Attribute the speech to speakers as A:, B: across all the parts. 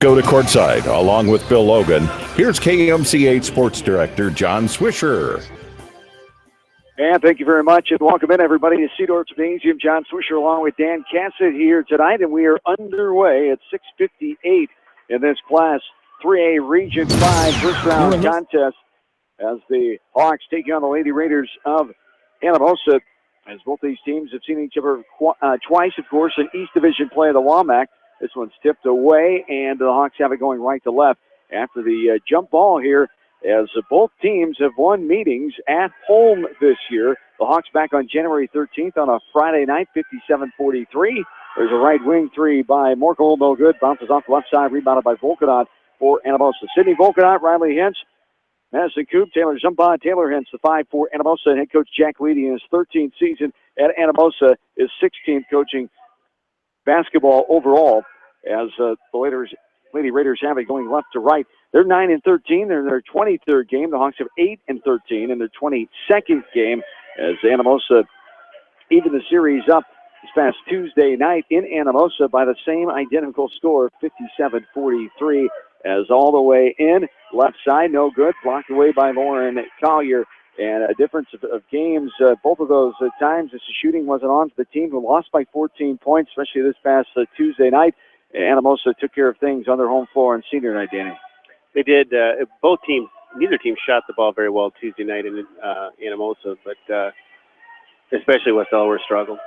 A: Go to courtside along with Bill Logan. Here's KMCA Sports Director John Swisher.
B: And thank you very much, and welcome in, everybody, to Cedar Gymnasium. John Swisher along with Dan Cassett here tonight, and we are underway at 6:58 in this Class 3A Region 5 first-round contest as the Hawks take on the Lady Raiders of Anamosa, as both these teams have seen each other twice, of course, in East Division play of the WAMAC. This one's tipped away, and the Hawks have it going right to left after the jump ball here, as both teams have won meetings at home this year. The Hawks back on January 13th on a Friday night, 57-43. There's a right wing three by Morkel, no good. Bounces off the left side, rebounded by Volkanot for Anamosa. Sydney Volkanot, Riley Hintz, Madison Coop, Taylor Zumba, Taylor Hintz, the 5 for Anamosa. Head coach Jack Leedy in his 13th season at Anamosa is 16th coaching basketball overall, as the Lady Raiders have it going left to right. They're 9-13. They're in their 23rd game. The Hawks have 8-13 in their 22nd game, as Anamosa evened the series up this past Tuesday night in Anamosa by the same identical score, 57-43, as all the way in. Left side, no good. Blocked away by Lauren Collier. And a difference of games, both of those times, the shooting wasn't on for the team who lost by 14 points, especially this past Tuesday night. Anamosa took care of things on their home floor on senior night, Danny.
C: They did. Neither team shot the ball very well Tuesday night in Anamosa, but especially West Delaware struggled.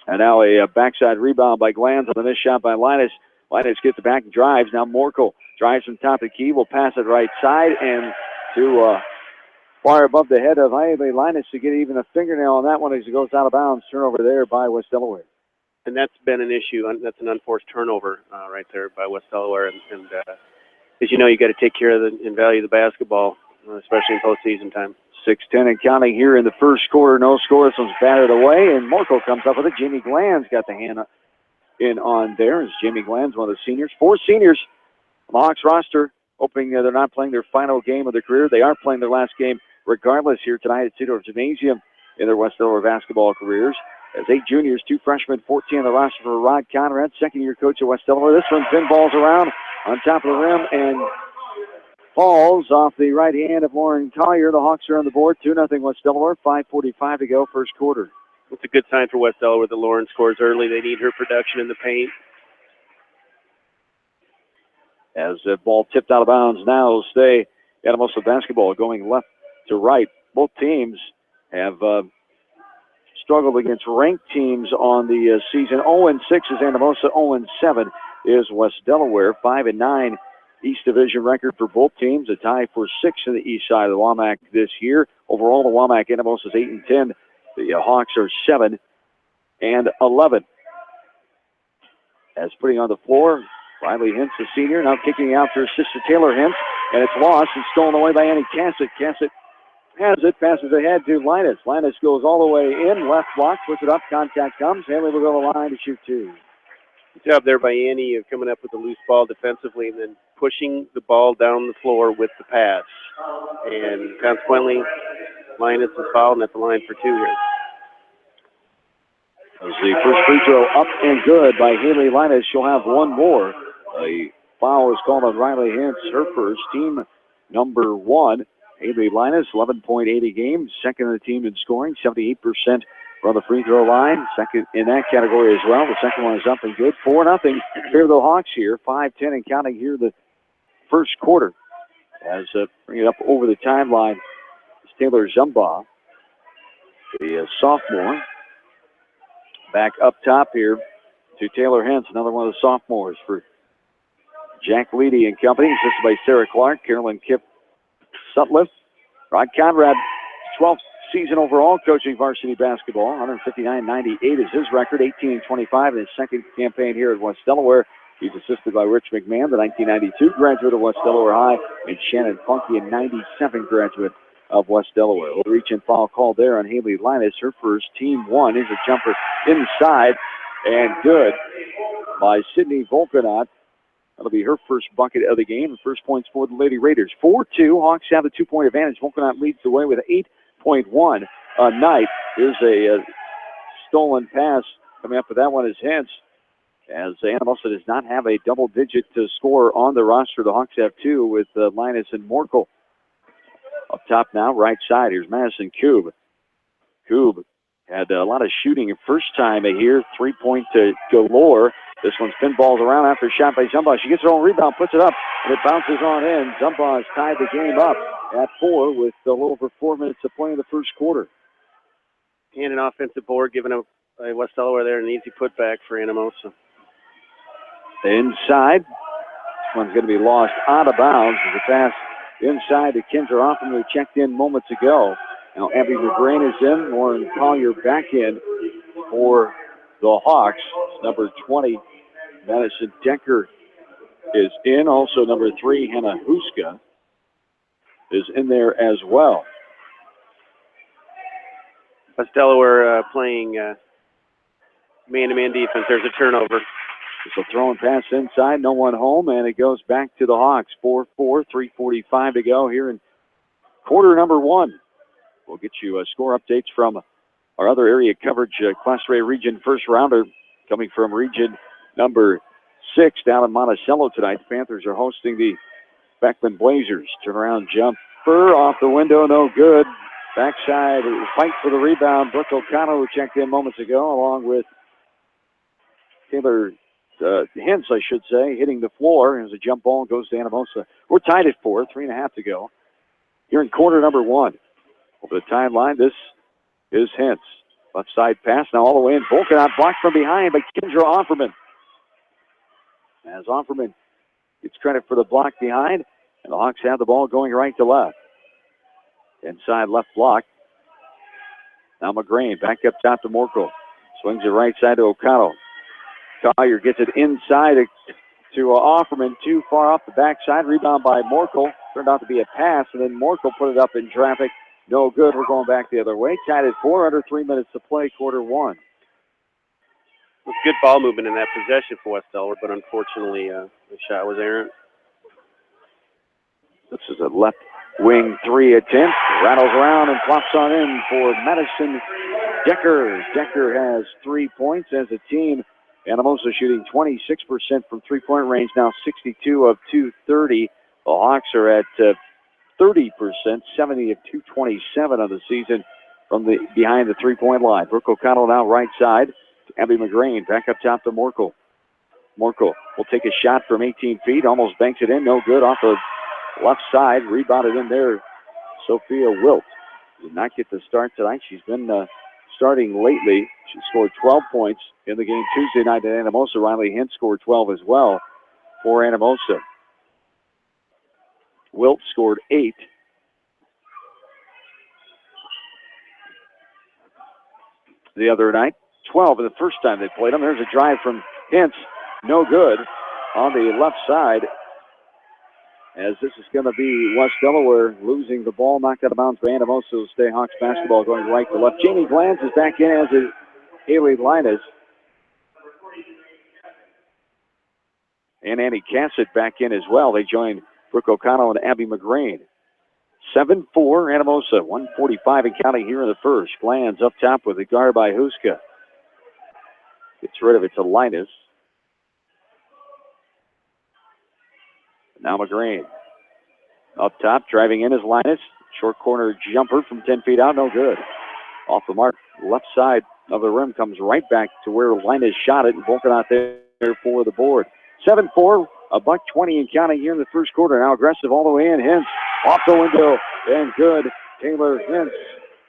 B: And now a backside rebound by Glanz on the missed shot by Linus. Linus gets it back and drives. Now Morkel drives from top of the key. Will pass it right side and to far above the head of Ivy Linus to get even a fingernail on that one as it goes out of bounds. Turnover there by West Delaware.
C: And that's been an issue. That's an unforced turnover right there by West Delaware. And as you know, you got to take care of and value the basketball, especially in postseason time.
B: 6:10 and counting here in the first quarter. No score. This one's batted away, and Morkel comes up with it. Jamie Glanz got the hand in on there. As Jamie Glanz, one of the seniors. 4 seniors on the Hawks roster, hoping they're not playing their final game of their career. They are playing their last game regardless here tonight at Cedar Gymnasium in their West Delaware basketball careers. As 8 juniors, 2 freshmen, 14 on the roster for Rod Conrad, second-year coach at West Delaware. This one pinballs around on top of the rim and falls off the right hand of Lauren Collier. The Hawks are on the board, 2-0 West Delaware, 5:45 to go, first quarter.
C: It's a good sign for West Delaware that Lauren scores early. They need her production in the paint.
B: As the ball tipped out of bounds now, will stay Anamosa basketball going left to right. Both teams have struggled against ranked teams on the season. 0-6 is Anamosa, 0-7 is West Delaware. 5-9 East Division record for both teams. A tie for 6th in the east side of the WAMAC this year. Overall, the WAMAC Anamosa is 8-10. The Hawks are 7-11. As putting on the floor, Riley Hintz, the senior, now kicking out to her sister Taylor Hintz, and it's lost and stolen away by Annie Cassett. Cassett has it, passes ahead to Linus. Linus goes all the way in, left block, puts it up, contact comes. Haley will go to the line to shoot 2.
C: Good job there by Annie of coming up with the loose ball defensively and then pushing the ball down the floor with the pass. And consequently, Linus is fouled and at the line for 2 here.
B: As the first free throw up and good by Haley Linus. She'll have one more. A foul is called on Riley Hintz, her first, team number 1. Haley Linus, 11.8 a game, second in the team in scoring, 78% from the free throw line. Second in that category as well. The second one is up and good. 4-0 here the Hawks here. 5-10 and counting here the first quarter. As bring it up over the timeline is Taylor Zumbaugh, the sophomore. Back up top here to Taylor Hintz, another one of the sophomores for Jack Leedy and company. Assisted by Sarah Clark, Carolyn Kip Sutliff. Rod Conrad, 12th season overall coaching varsity basketball. 159-98 is his record. 18-25 in his second campaign here at West Delaware. He's assisted by Rich McMahon, the 1992 graduate of West Delaware High, and Shannon Funky, a 97 graduate of West Delaware. Little reach and foul called there on Haley Linus. Her first, team 1. Here's a jumper inside and good by Sydney Volkanot. That'll be her first bucket of the game. The first points for the Lady Raiders. 4-2. Hawks have the 2-point advantage. Volkanot leads the way with an 8.1 a night. Here's a stolen pass. Coming up with that one is Hintz. as Anamosa does not have a double-digit score on the roster. The Hawks have two with Linus and Morkel. Up top now, right side. Here's Madison Koob. Koob had a lot of shooting first time here. 3-point galore. This one's pinballs around after a shot by Zumbaugh. She gets her own rebound, puts it up, and it bounces on in. Zumbaugh has tied the game up at 4 with a little over 4 minutes to play in the first quarter.
C: And an offensive board giving up West Delaware there, an easy putback for Anamosa.
B: Inside. This one's going to be lost out of bounds as the pass inside to Kendra Offman, who checked in moments ago. Now Abby McGrain is in. Lauren Collier back in for the Hawks. Number 20, Madison Decker, is in. Also number 3, Hannah Huska, is in there as well.
C: West Delaware playing man-to-man defense. There's a turnover.
B: So throwing pass inside, no one home, and it goes back to the Hawks. 4-4, 3:45 to go here in quarter number 1. We'll get you score updates from our other area coverage, Class A region first rounder, coming from region number 6 down in Monticello tonight. The Panthers are hosting the Beckman Blazers. Turnaround jumper off the window, no good. Backside fight for the rebound. Brooke O'Connell, who checked in moments ago, along with Taylor Hintz, I should say, hitting the floor as a jump ball goes to Anamosa. We're tied at 4, 3.5 to go. Here in quarter number 1. Over the timeline, this is Hintz. Left side pass, now all the way in. Volkanot blocked from behind by Kendra Offerman. As Offerman gets credit for the block behind, and the Hawks have the ball going right to left. Inside left block. Now McGrain back up top to Morkel. Swings it right side to O'Connell. Collier gets it inside to Offerman. Too far off the backside. Rebound by Morkel. Turned out to be a pass, and then Morkel put it up in traffic. No good. We're going back the other way. Tied at 4, under 3 minutes to play, quarter 1.
C: It was good ball movement in that possession for West Delaware, but unfortunately the shot was errant.
B: This is a left wing 3 attempt. Rattles around and flops on in for Madison Decker. Decker has 3 points as a team. Anamosa shooting 26% from three-point range, now 62 of 230. The Hawks are at 30%, 70 of 227 on the season from the behind the three-point line. Brooke O'Connell now right side. Abby McGrain back up top to Morkel. Morkel will take a shot from 18 feet, almost banks it in, no good off the left side. Rebounded in there, Sophia Wilt. Did not get the start tonight. She's been starting lately. She scored 12 points in the game Tuesday night at Anamosa. Riley Hintz scored 12 as well for Anamosa. Wilt scored 8. The other night, 12 in the first time they played them. There's a drive from Hintz. No good on the left side, as this is going to be West Delaware losing the ball, knocked out of bounds by Anamosa. It'll stay Hawks basketball going right to left. Jamie Glanz is back in, as is Haley Linus. And Annie Cassett back in as well. They join Brooke O'Connell and Abby McGrain. 7-4, Anamosa, 1:45 and counting here in the first. Glanz up top with a guard by Huska. Gets rid of it to Linus. Now McGrain. Up top, driving in is Linus. Short corner jumper from 10 feet out, no good. Off the mark, left side of the rim, comes right back to where Linus shot it, and Volkanot there for the board. 7-4, $1:20 and counting here in the first quarter. Now aggressive all the way in. Hintz off the window, and good. Taylor Hintz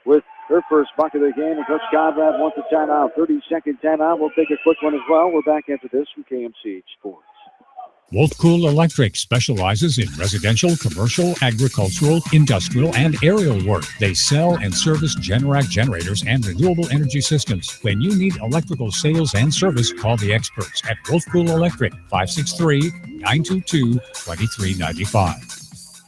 B: with her first bucket of the game, and Coach Conrad wants a timeout. 30-second timeout. We'll take a quick one as well. We're back after this from KMCH Sports.
D: Wolfcool Electric specializes in residential, commercial, agricultural, industrial, and aerial work. They sell and service Generac generators and renewable energy systems. When you need electrical sales and service, call the experts at Wolfcool Electric, 563-922-2395.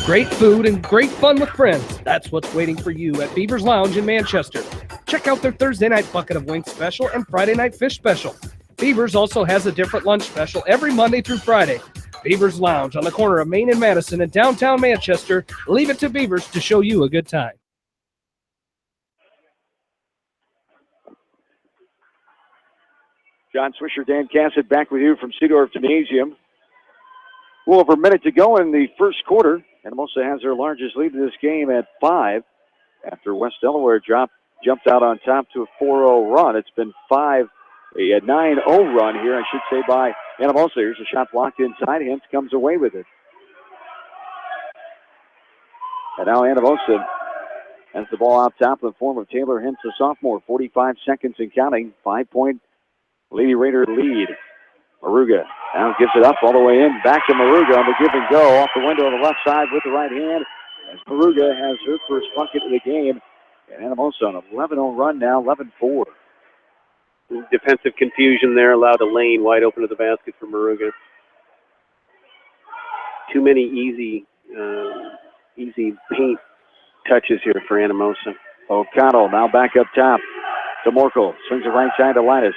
E: Great food and great fun with friends. That's what's waiting for you at Beaver's Lounge in Manchester. Check out their Thursday night bucket of wings special and Friday night fish special. Beavers also has a different lunch special every Monday through Friday. Beavers Lounge on the corner of Main and Madison in downtown Manchester. Leave it to Beavers to show you a good time.
B: John Swisher, Dan Cassett back with you from Seedorf Gymnasium. Well, over a minute to go in the first quarter. Anamosa has their largest lead in this game at 5 after West Delaware jumped out on top to a 4-0 run. It's been a 9-0 run here, I should say, by Anamosa. Here's a shot blocked inside. Hintz comes away with it. And now Anamosa has the ball out top in the form of Taylor Hintz, a sophomore. 45 seconds and counting. 5-point Lady Raider lead. Maruga now gives it up all the way in. Back to Maruga on the give and go. Off the window on the left side with the right hand. As Maruga has her first bucket of the game. And Anamosa on an 11-0 run now, 11-4.
C: Defensive confusion there allowed a lane wide open to the basket for Maruga. Too many easy paint touches here for Anamosa.
B: O'Connell now back up top to Morkel. Swings it right side to Linus.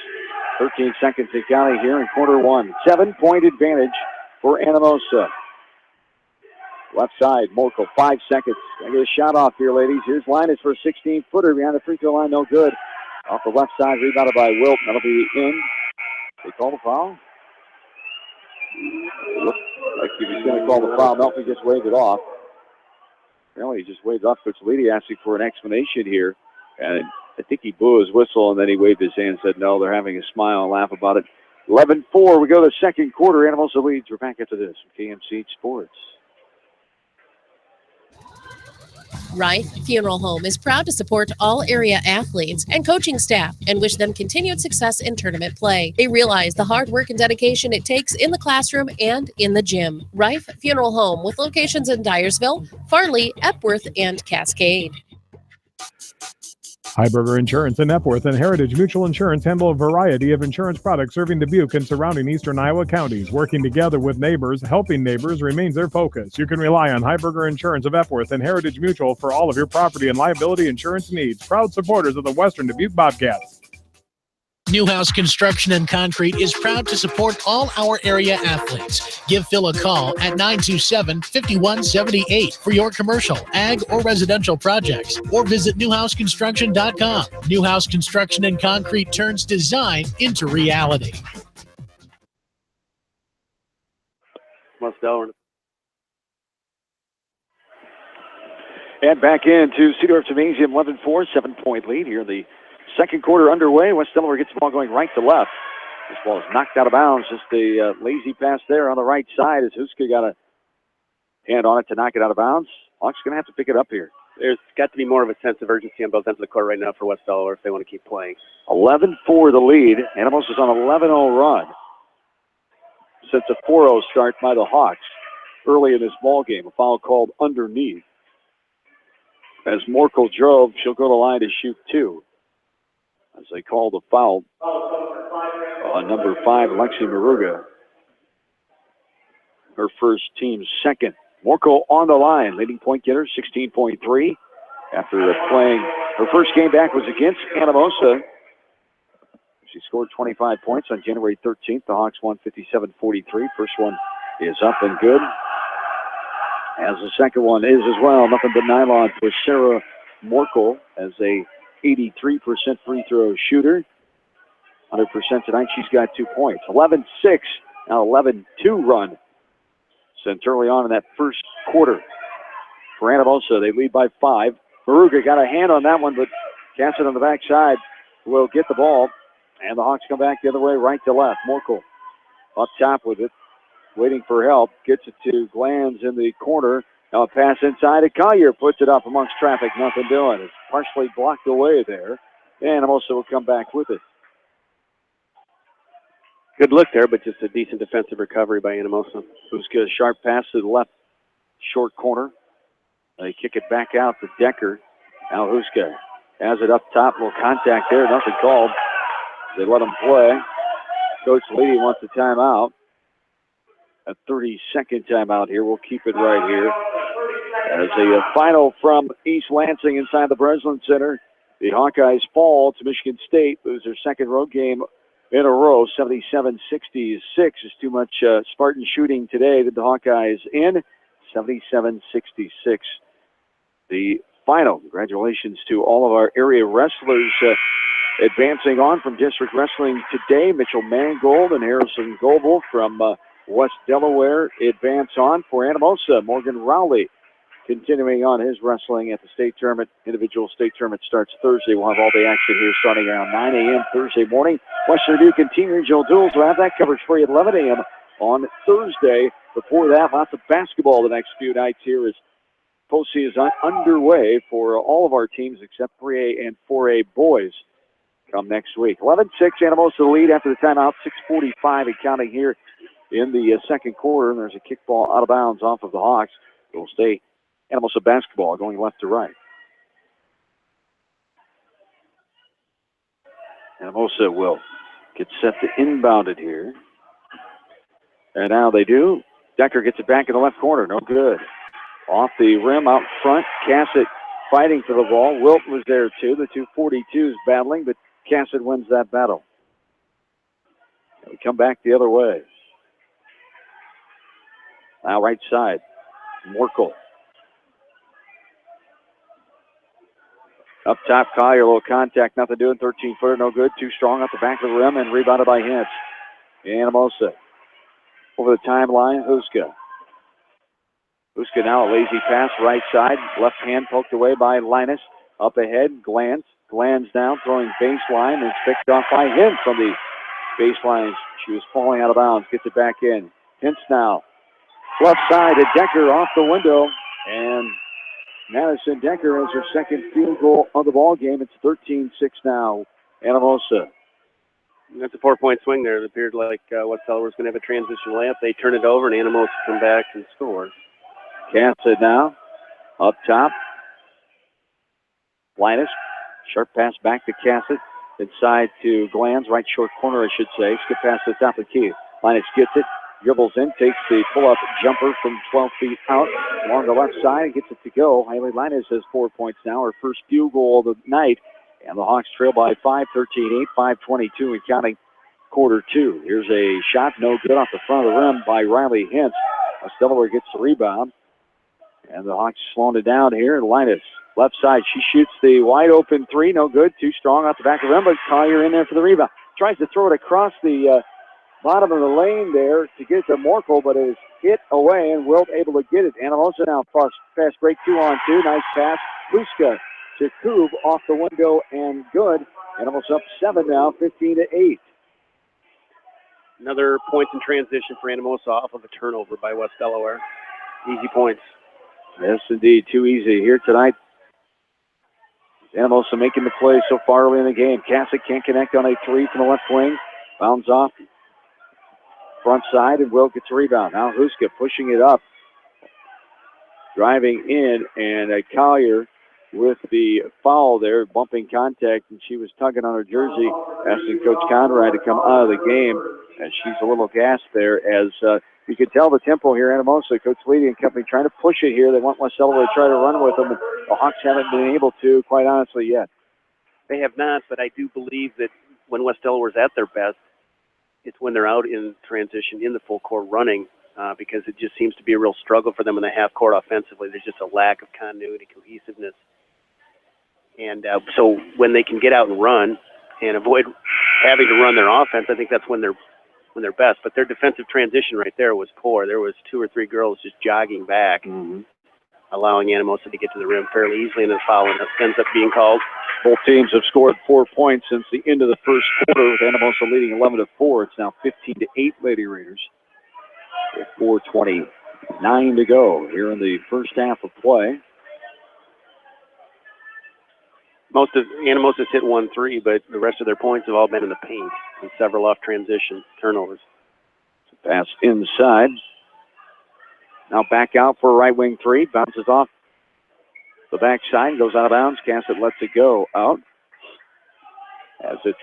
B: 13 seconds to counting here in quarter one. 7-point advantage for Anamosa. Left side, Morkel, 5 seconds. I get a shot off here, ladies. Here's Linus for a 16-footer behind the free throw line. No good. Off the left side, rebounded by Wilt. That'll be in. They call the foul. Looks like he was going to call the foul. Melfi just waved it off. Apparently, he just waved off. Coach Leedy asking for an explanation here. And I think he blew his whistle, and then he waved his hand and said, no, they're having a smile and laugh about it. 11-4. We go to the second quarter. Anamosa leads. We're back after this from KMCH Sports.
F: Rife Funeral Home is proud to support all area athletes and coaching staff and wish them continued success in tournament play. They realize the hard work and dedication it takes in the classroom and in the gym. Rife Funeral Home with locations in Dyersville, Farley, Epworth, and Cascade.
G: Heiberger Insurance in Epworth and Heritage Mutual Insurance handle a variety of insurance products serving Dubuque and surrounding eastern Iowa counties. Working together with neighbors, helping neighbors remains their focus. You can rely on Heiberger Insurance of Epworth and Heritage Mutual for all of your property and liability insurance needs. Proud supporters of the Western Dubuque Bobcats.
H: Newhouse Construction and Concrete is proud to support all our area athletes. Give Phil a call at 927-5178 for your commercial, ag, or residential projects, or visit newhouseconstruction.com. Newhouse Construction and Concrete turns design into reality.
C: West Delaware.
B: And back into Seedorf Gymnasium, 11-4, 7-point lead here in the second quarter underway. West Delaware gets the ball going right to left. This ball is knocked out of bounds. Just a lazy pass there on the right side as Huska got a hand on it to knock it out of bounds. Hawks going to have to pick it up here.
C: There's got to be more of a sense of urgency on both ends of the court right now for West Delaware if they want to keep playing.
B: 11-4 the lead. Anamosa is on an 11-0 run since a 4-0 start by the Hawks early in this ball game. A foul called underneath. As Morkel drove, she'll go to the line to shoot two. As they call the foul on number 5, Lexi Maruga. Her first, team's second. Morkel on the line, leading point getter, 16.3. After playing, her first game back was against Anamosa. She scored 25 points on January 13th. The Hawks won 57-43. First one is up and good. As the second one is as well. Nothing but nylon for Sarah Morkel as a 83% free throw shooter. 100% tonight. She's got 2 points. 11-6, now 11-2 run since early on in that first quarter. For Anamosa, they lead by 5. Maruga got a hand on that one, but Cassett on the backside will get the ball. And the Hawks come back the other way, right to left. Morkel up top with it, waiting for help. Gets it to Glanz in the corner. Now a pass inside to Collier. Puts it up amongst traffic. Nothing doing. It's partially blocked away there. And Anamosa will come back with it.
C: Good look there, but just a decent defensive recovery by Anamosa.
B: Huska, sharp pass to the left short corner. They kick it back out to Decker. Now Huska has it up top. A little contact there. Nothing called. They let him play. Coach Leedy wants a timeout. A 30-second timeout here. We'll keep it right here. As a final from East Lansing inside the Breslin Center, the Hawkeyes fall to Michigan State. Lose their second road game in a row. 77-66 is too much Spartan shooting today that the Hawkeyes in. 77-66. The final. Congratulations to all of our area wrestlers Advancing on from District Wrestling today, Mitchell Mangold and Harrison Goebel from West Delaware advance on for Anamosa. Morgan Rowley continuing on his wrestling at the state tournament. Individual state tournament starts Thursday. We'll have all day action here starting around 9 a.m. Thursday morning. Western Duke and Team Regional Duels will have that coverage for you at 11 a.m. on Thursday. Before that, lots of basketball the next few nights here as postseason is underway for all of our teams except 3A and 4A boys come next week. 11-6, Anamosa the lead after the timeout. 6:45 and counting here in the second quarter. And there's a kickball out of bounds off of the Hawks. It will stay Anamosa basketball going left to right. Anamosa will get set to inbound it here. And now they do. Decker gets it back in the left corner. No good. Off the rim out front. Cassett fighting for the ball. Wilt was there too. The two 42s battling, but Cassett wins that battle. And we come back the other way. Now right side. Morkel. Up top, Collier, a little contact, nothing doing. 13-footer, no good. Too strong off the back of the rim and rebounded by Hintz. Anamosa. Over the timeline, Huska. Huska now a lazy pass, right side. Left hand poked away by Linus. Up ahead, Glanz. Glanz down, throwing baseline, and it's picked off by Hintz from the baseline. She was falling out of bounds. Gets it back in. Hintz now. Left side to Decker off the window. And Madison Decker has her second field goal of the ball game. It's 13-6 now. Anamosa.
C: That's a 4-point swing there. It appeared like West Delaware was going to have a transition layup. They turn it over, and Anamosa come back and score.
B: Cassett now up top. Linus. Sharp pass back to Cassett. Inside to Glanz. Right short corner, I should say. Skip past the top of the key. Linus gets it. Dribbles in, takes the pull-up jumper from 12 feet out along the left side and gets it to go. Haley Linus has 4 points now, her first field goal of the night. And the Hawks trail by 5, 13-8, 5:22 and counting quarter two. Here's a shot, no good off the front of the rim by Riley Hintz. West Delaware gets the rebound. And the Hawks slowing it down here. And Linus, left side, she shoots the wide open three, no good, too strong off the back of the rim, but Collier in there for the rebound. Tries to throw it across the bottom of the lane there to get to Morkel, but it is hit away, and Wilt able to get it. Anamosa now fast break 2-on-2. Nice pass. Huska to Koob off the window and good. Anamosa up 7 now, 15-8.
C: Another point in transition for Anamosa off of a turnover by West Delaware. Easy points.
B: Yes, indeed. Too easy here tonight. Anamosa making the play so far early in the game. Cassett can't connect on a three from the left wing. Bounds off. Front side, and Wilt gets a rebound. Now Huska pushing it up. Driving in, and Collier with the foul there, bumping contact, and she was tugging on her jersey, asking Coach Conrad to come out of the game, and she's a little gassed there as you could tell the tempo here. Anamosa, Coach Leedy and company trying to push it here. They want West Delaware to try to run with them, and the Hawks haven't been able to, quite honestly, yet.
C: They have not, but I do believe that when West Delaware's at their best, it's when they're out in transition in the full court running because it just seems to be a real struggle for them in the half court offensively. There's just a lack of continuity, cohesiveness. And so when they can get out and run and avoid having to run their offense, I think that's when they're best. But their defensive transition right there was poor. There was 2 or 3 girls just jogging back, allowing Anamosa to get to the rim fairly easily, and then foul ends up being called.
B: Both teams have scored 4 points since the end of the first quarter, with Anamosa leading 11-4. It's now 15-8 Lady Raiders. With 4:29 to go here in the first half of play.
C: Most of Anamosa's hit 1-3, but the rest of their points have all been in the paint and several off transition turnovers.
B: Pass inside. Now back out for a right wing three. Bounces off the backside, goes out of bounds. Cassett lets it go out. As it's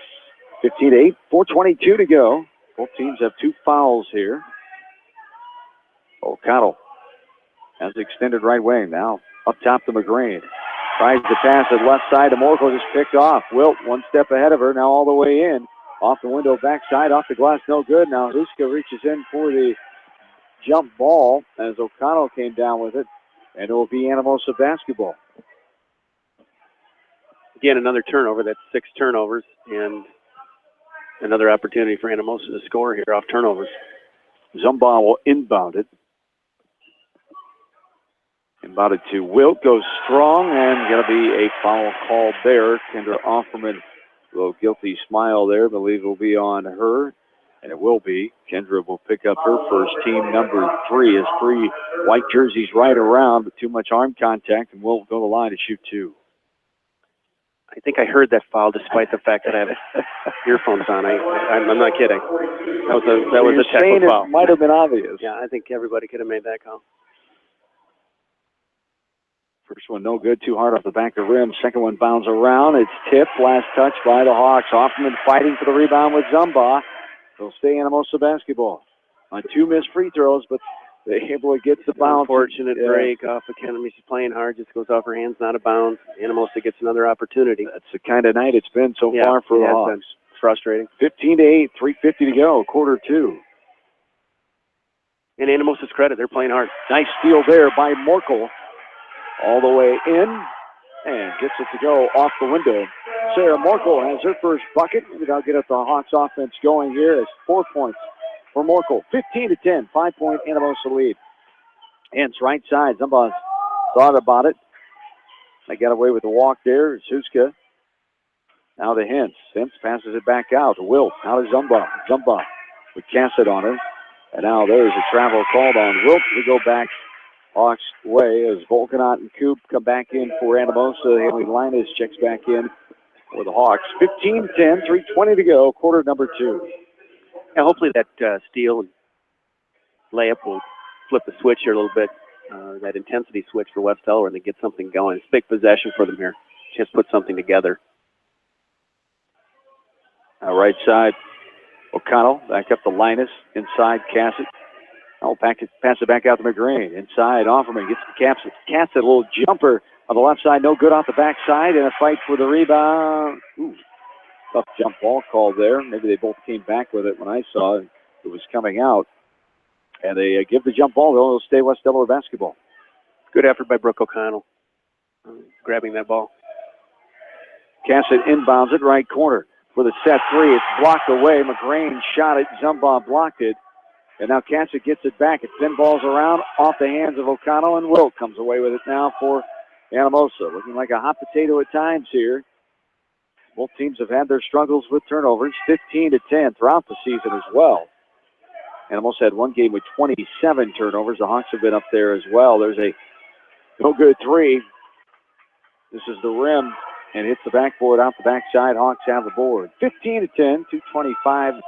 B: 15-8, 4:22 to go. Both teams have 2 fouls here. O'Connell has the extended right wing. Now up top to McGrane. Tries to pass it left side to Morkel, just picked off. Wilt 1 step ahead of her, now all the way in. Off the window, backside, off the glass, no good. Now Huska reaches in for the jump ball as O'Connell came down with it, and it will be Anamosa basketball.
C: Again, another turnover. That's 6 turnovers, and another opportunity for Anamosa to score here off turnovers.
B: Zumba will inbound it. Inbounded to Wilt, goes strong, and going to be a foul called there. Kendra Offerman, a little guilty smile there, believe it will be on her, and it will be. Kendra will pick up her first, team number 3, as 3 white jerseys right around, but too much arm contact, and Wilt go to the line to shoot 2.
C: I think I heard that foul despite the fact that I have earphones on. I'm not kidding. That was a technical foul.
B: It might have been obvious.
C: Yeah, I think everybody could have made that call.
B: First one no good, too hard off the back of the rim. Second one bounds around. It's tipped. Last touch by the Hawks. Hoffman fighting for the rebound with Zumba. They'll stay Anamosa basketball. On 2 missed free throws, but they're able to get the bounce.
C: Unfortunate break off Academy. She's playing hard, just goes off her hands, not a bounce. Anamosa gets another opportunity.
B: That's the kind of night it's been so far for the Hawks.
C: It's frustrating.
B: 15-8, 3:50 to go, quarter 2.
C: In Anamosa's credit, they're playing hard.
B: Nice steal there by Morkel. All the way in, and gets it to go off the window. Sarah Morkel has her first bucket. That'll get up the Hawks offense going here. It's 4 points for Morkel. 15-10, 5-point Anamosa lead. Hence, right side. Zumba's thought about it. They got away with the walk there. Suska. Now to Hintz. Hintz passes it back out to Wilt. Now to Zumba. Zumba with Cassett on her. And now there's a travel called on Wilt. We go back Hawks way as Volkanot and Coop come back in for Anamosa. Haley Linus checks back in for the Hawks. 15-10, 3:20 to go, quarter number 2.
C: Yeah, hopefully that steal and layup will flip the switch here a little bit, that intensity switch for West Delaware, and they get something going. It's a big possession for them here. Just put something together.
B: Right side, O'Connell back up to Linus. Inside, Cassett. I'll pass it back out to McGrane. Inside, Offerman gets the Cassett, a little jumper on the left side, no good off the back side, and a fight for the rebound. Ooh, tough jump ball call there. Maybe they both came back with it when I saw it. It was coming out. And they give the jump ball. They'll stay West Delaware basketball.
C: Good effort by Brooke O'Connell, grabbing that ball.
B: Cassett inbounds it, right corner for the set 3. It's blocked away. McGrane shot it. Zumba blocked it. And now Cassett gets it back. It pinballs around off the hands of O'Connell, and Wilt comes away with it now for Anamosa. Looking like a hot potato at times here. Both teams have had their struggles with turnovers, 15-10 throughout the season as well. Anamosa had one game with 27 turnovers. The Hawks have been up there as well. There's a no-good 3. This is the rim, and hits the backboard out the backside. Hawks have the board. 15-10, 2:25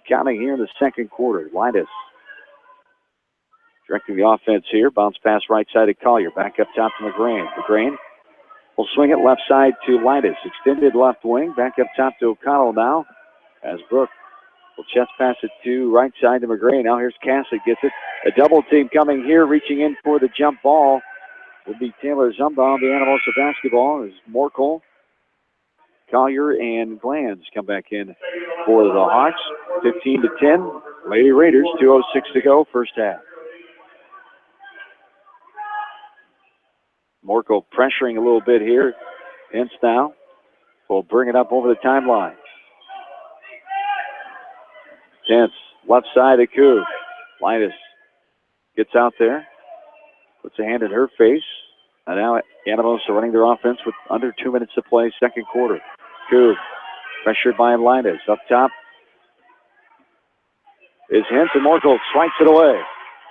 B: counting here in the second quarter. Linus directing the offense here. Bounce pass right side to Collier. Back up top to McGrane. McGrane will swing it left side to Linus. Extended left wing. Back up top to O'Connell now. As Brooke will chest pass it to right side to McGrane. Now here's Cassett. Gets it. A double team coming here. Reaching in for the jump ball will be Taylor Zumba on the Anamosa basketball. As Morkel, Collier, and Glanz come back in for the Hawks. 15-10. Lady Raiders, 2:06 to go, first half. Morkel pressuring a little bit here. Hintz now will bring it up over the timeline. Hintz, left side of Coop. Linus gets out there, puts a hand in her face. And now Anamosa running their offense with under 2 minutes to play, second quarter. Coop, pressured by Linus. Up top is Hintz, and Morkel swipes it away.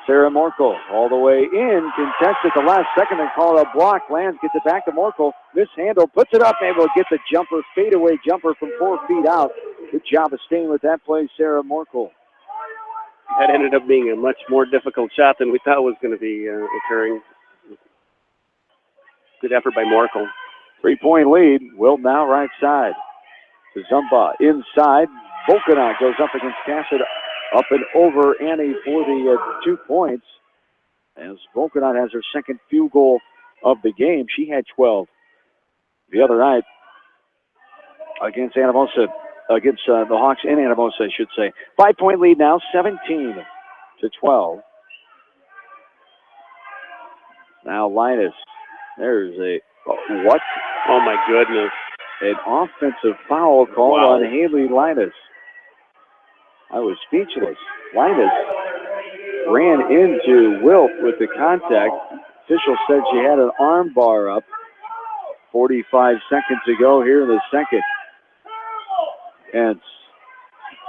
B: Sarah Morkel all the way in, contested the last second and called a block. Lands gets it back to Morkel. Mishandled, puts it up, able to get the jumper, fadeaway jumper from 4 feet out. Good job of staying with that play, Sarah Morkel.
C: That ended up being a much more difficult shot than we thought was going to be occurring. Good effort by Morkel.
B: 3-point lead. Will now right side to Zumba. Inside. Volkanot goes up against Cassett. Up and over Annie for the 2 points. As Volkanot has her second field goal of the game. She had 12 the other night against Anamosa. Against the Hawks in Anamosa, I should say. 5-point lead now, 17-12. Now Linus. There's a what?
C: Oh my goodness!
B: an offensive foul called on Haley Linus. I was speechless. Linus ran into Wilt with the contact. Official said she had an arm bar up. 45 seconds to go here in the second. Hence,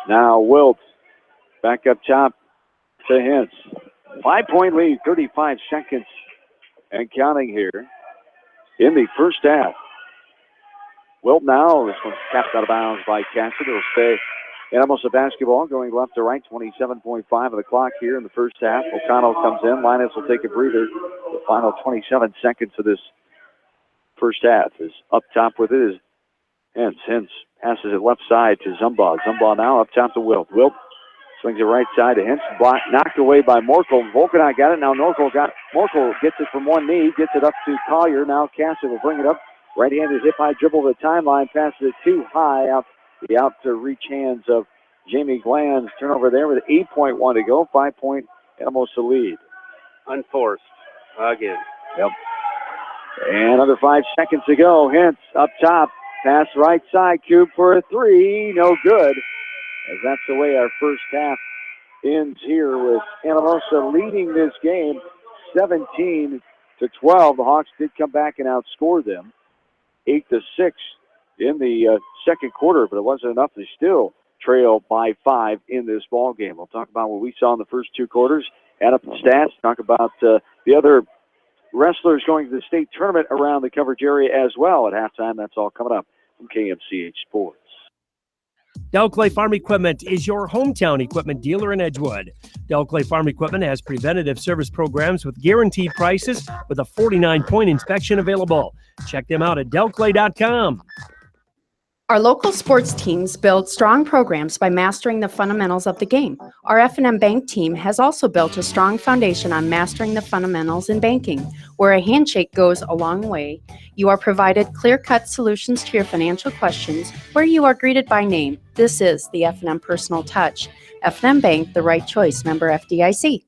B: now Wilt back up top to Hintz. 5-point lead, 35 seconds and counting here in the first half. Wilt now, this one's capped out of bounds by Cassidy. It'll stay Anamosa basketball going left to right, 27.5 of the clock here in the first half. O'Connell comes in. Linus will take a breather. The final 27 seconds of this first half is up top with it is Hintz. Hintz passes it left side to Zumbaugh. Zumbaugh now up top to Wilt. Wilt swings it right side to Hintz. Block, knocked away by Morkel. Volkanot got it. Now Morkel gets it from one knee, gets it up to Collier. Now Cassidy will bring it up. Right-handed hip-high dribble to the timeline, passes it too high out to reach hands of Jamie Glanz. Turnover there with 8.1 to go. 5-point Anamosa lead.
C: Unforced again.
B: Yep. And another 5 seconds to go. Hintz up top. Pass right side. Cube for a three. No good. As that's the way our first half ends here with Anamosa leading this game 17-12. The Hawks did come back and outscore them 8-6 in the second quarter, but it wasn't enough to still trail by 5 in this ball game. We'll talk about what we saw in the first two quarters, add up the stats, talk about the other wrestlers going to the state tournament around the coverage area as well at halftime. That's all coming up from KMCH Sports.
I: Del Clay Farm Equipment is your hometown equipment dealer in Edgewood. Del Clay Farm Equipment has preventative service programs with guaranteed prices with a 49-point inspection available. Check them out at delclay.com.
J: Our local sports teams build strong programs by mastering the fundamentals of the game. Our F&M Bank team has also built a strong foundation on mastering the fundamentals in banking, where a handshake goes a long way. You are provided clear-cut solutions to your financial questions, where you are greeted by name. This is the F&M Personal Touch. F&M Bank, the right choice. Member FDIC.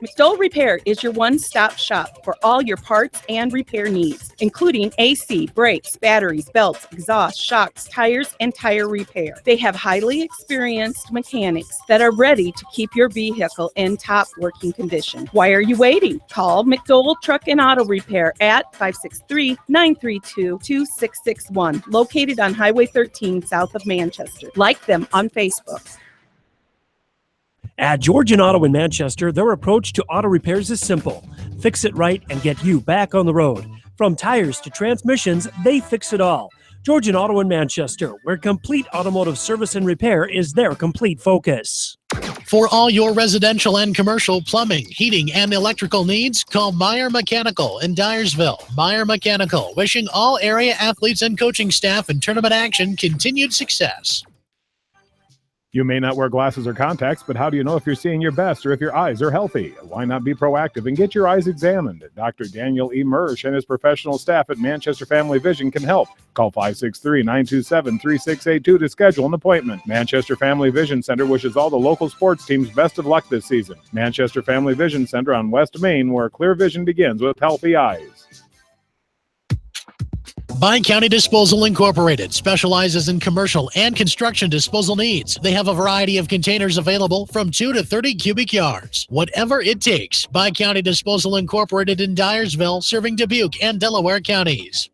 K: McDowell Repair is your one-stop shop for all your parts and repair needs, including AC, brakes, batteries, belts, exhaust, shocks, tires, and tire repair. They have highly experienced mechanics that are ready to keep your vehicle in top working condition. Why are you waiting? Call McDowell Truck and Auto Repair at 563-932-2661, located on Highway 13 south of Manchester. Like them on Facebook.
I: At Georgian Auto in Manchester, their approach to auto repairs is simple. Fix it right and get you back on the road. From tires to transmissions, they fix it all. Georgian Auto in Manchester, where complete automotive service and repair is their complete focus.
H: For all your residential and commercial plumbing, heating, and electrical needs, call Meyer Mechanical in Dyersville. Meyer Mechanical, wishing all area athletes and coaching staff in tournament action continued success.
G: You may not wear glasses or contacts, but how do you know if you're seeing your best or if your eyes are healthy? Why not be proactive and get your eyes examined? Dr. Daniel E. Mersch and his professional staff at Manchester Family Vision can help. Call 563-927-3682 to schedule an appointment. Manchester Family Vision Center wishes all the local sports teams best of luck this season. Manchester Family Vision Center on West Main, where clear vision begins with healthy eyes.
H: Bi-County Disposal Incorporated specializes in commercial and construction disposal needs. They have a variety of containers available from 2 to 30 cubic yards. Whatever it takes, Bi-County Disposal Incorporated in Dyersville, serving Dubuque and Delaware counties.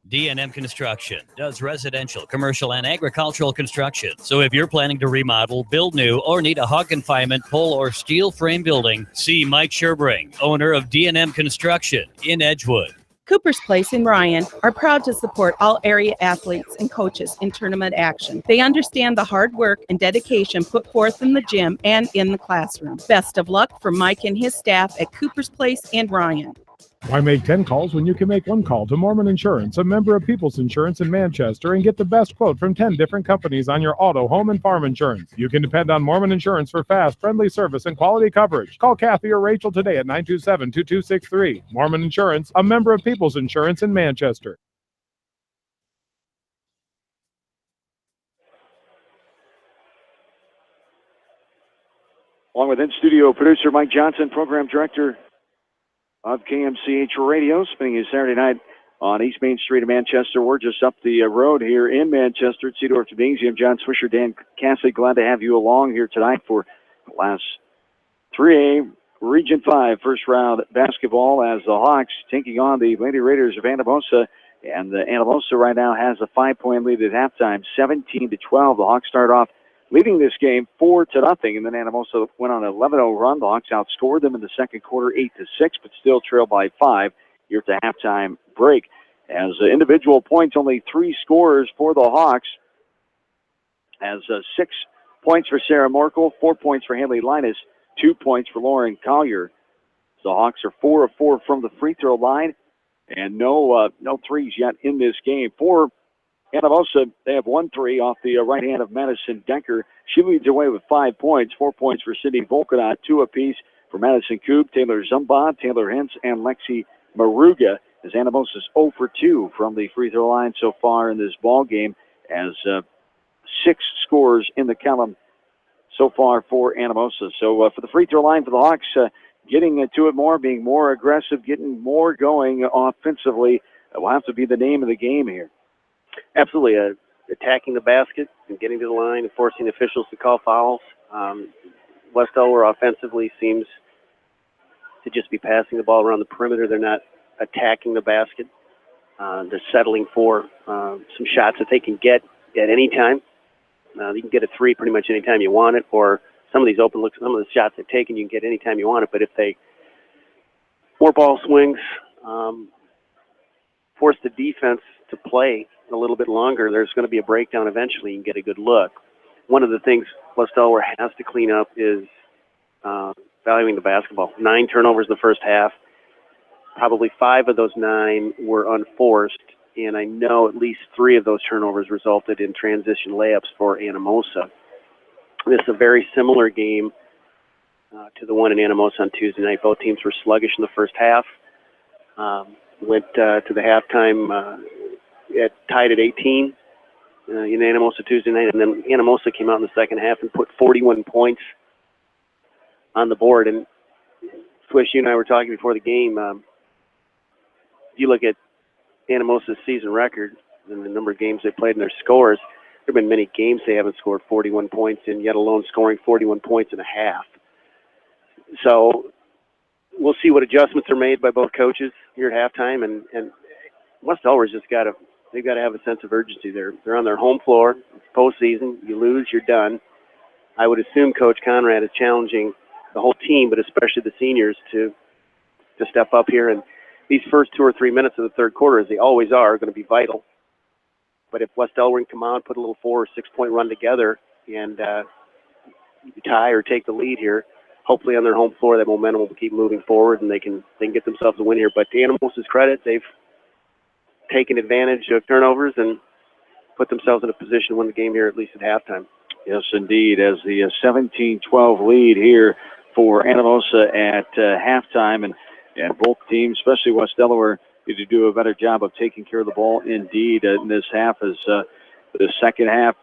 L: D&M Construction does residential, commercial, and agricultural construction. So if you're planning to remodel, build new, or need a hog confinement, pole, or steel frame building, see Mike Sherbring, owner of D&M Construction in Edgewood.
K: Cooper's Place in Ryan are proud to support all area athletes and coaches in tournament action. They understand the hard work and dedication put forth in the gym and in the classroom. Best of luck from Mike and his staff at Cooper's Place in Ryan.
G: Why make 10 calls when you can make one call to Mormon Insurance, a member of People's Insurance in Manchester, and get the best quote from 10 different companies on your auto, home, and farm insurance? You can depend on Mormon Insurance for fast, friendly service and quality coverage. Call Kathy or Rachel today at 927-2263. Mormon Insurance, a member of People's Insurance in Manchester.
B: Along with in-studio producer Mike Johnson, program director of KMCH Radio, spending his Saturday night on East Main Street in Manchester. We're just up the road here in Manchester at Cedar Gymnasium. John Swisher, Dan Cassidy, glad to have you along here tonight for Class 3A Region 5 first round basketball as the Hawks taking on the Lady Raiders of Anamosa. And Anamosa right now has a 5-point lead at halftime, 17-12. The Hawks start off leading this game 4-0, and then Anamosa went on an 11-0 run. The Hawks outscored them in the second quarter 8-6, but still trail by 5 here at the halftime break. As individual points, only 3 scorers for the Hawks. As 6 points for Sarah Morkel, 4 points for Haley Linus, 2 points for Lauren Collier. The Hawks are 4 of 4 from the free throw line, and no threes yet in this game. For Anamosa, they have 1 3 off the right hand of Madison Decker. She leads away with 5 points, 4 points for Sydney Volkanot, 2 apiece for Madison Coop, Taylor Zumba, Taylor Hintz, and Lexi Maruga. As Anamosa is 0 for 2 from the free throw line so far in this ball game, as 6 scores in the column so far for Anamosa. So for the free throw line for the Hawks, getting to it more, being more aggressive, getting more going offensively will have to be the name of the game here.
C: Absolutely. Attacking the basket and getting to the line and forcing officials to call fouls. West Delaware offensively seems to just be passing the ball around the perimeter. They're not attacking the basket. They're settling for some shots that they can get at any time. You can get a 3 pretty much any time you want it, or some of these open looks, some of the shots they've taken, you can get any time you want it. But if they more ball swings, force the defense to play a little bit longer, there's going to be a breakdown eventually. You can get a good look. One of the things West Delaware has to clean up is valuing the basketball. 9 turnovers in the first half. Probably 5 of those 9 were unforced, and I know at least 3 of those turnovers resulted in transition layups for Anamosa. This is a very similar game to the one in Anamosa on Tuesday night. Both teams were sluggish in the first half. Went to the halftime tied at 18 in Anamosa Tuesday night, and then Anamosa came out in the second half and put 41 points on the board. And Swish, you and I were talking before the game. If you look at Anamosa's season record and the number of games they played and their scores, there have been many games they haven't scored 41 points in, yet alone scoring 41 points and a half. So we'll see what adjustments are made by both coaches here at halftime, and West Delware's just they've got to have a sense of urgency. They're on their home floor. It's postseason. You lose, you're done. I would assume Coach Conrad is challenging the whole team, but especially the seniors, to step up here. And these first 2 or 3 minutes of the third quarter, as they always are going to be vital. But if West Delaware can come out, put a little 4 or 6 point run together, and tie or take the lead here, hopefully on their home floor, that momentum will keep moving forward, and they can get themselves a win here. But to Anamosa's credit, they've taken advantage of turnovers and put themselves in a position to win the game here, at least at halftime.
B: Yes, indeed, as the 17-12 lead here for Anamosa at halftime, and both teams, especially West Delaware, need to do a better job of taking care of the ball. Indeed, in this half, as the second half,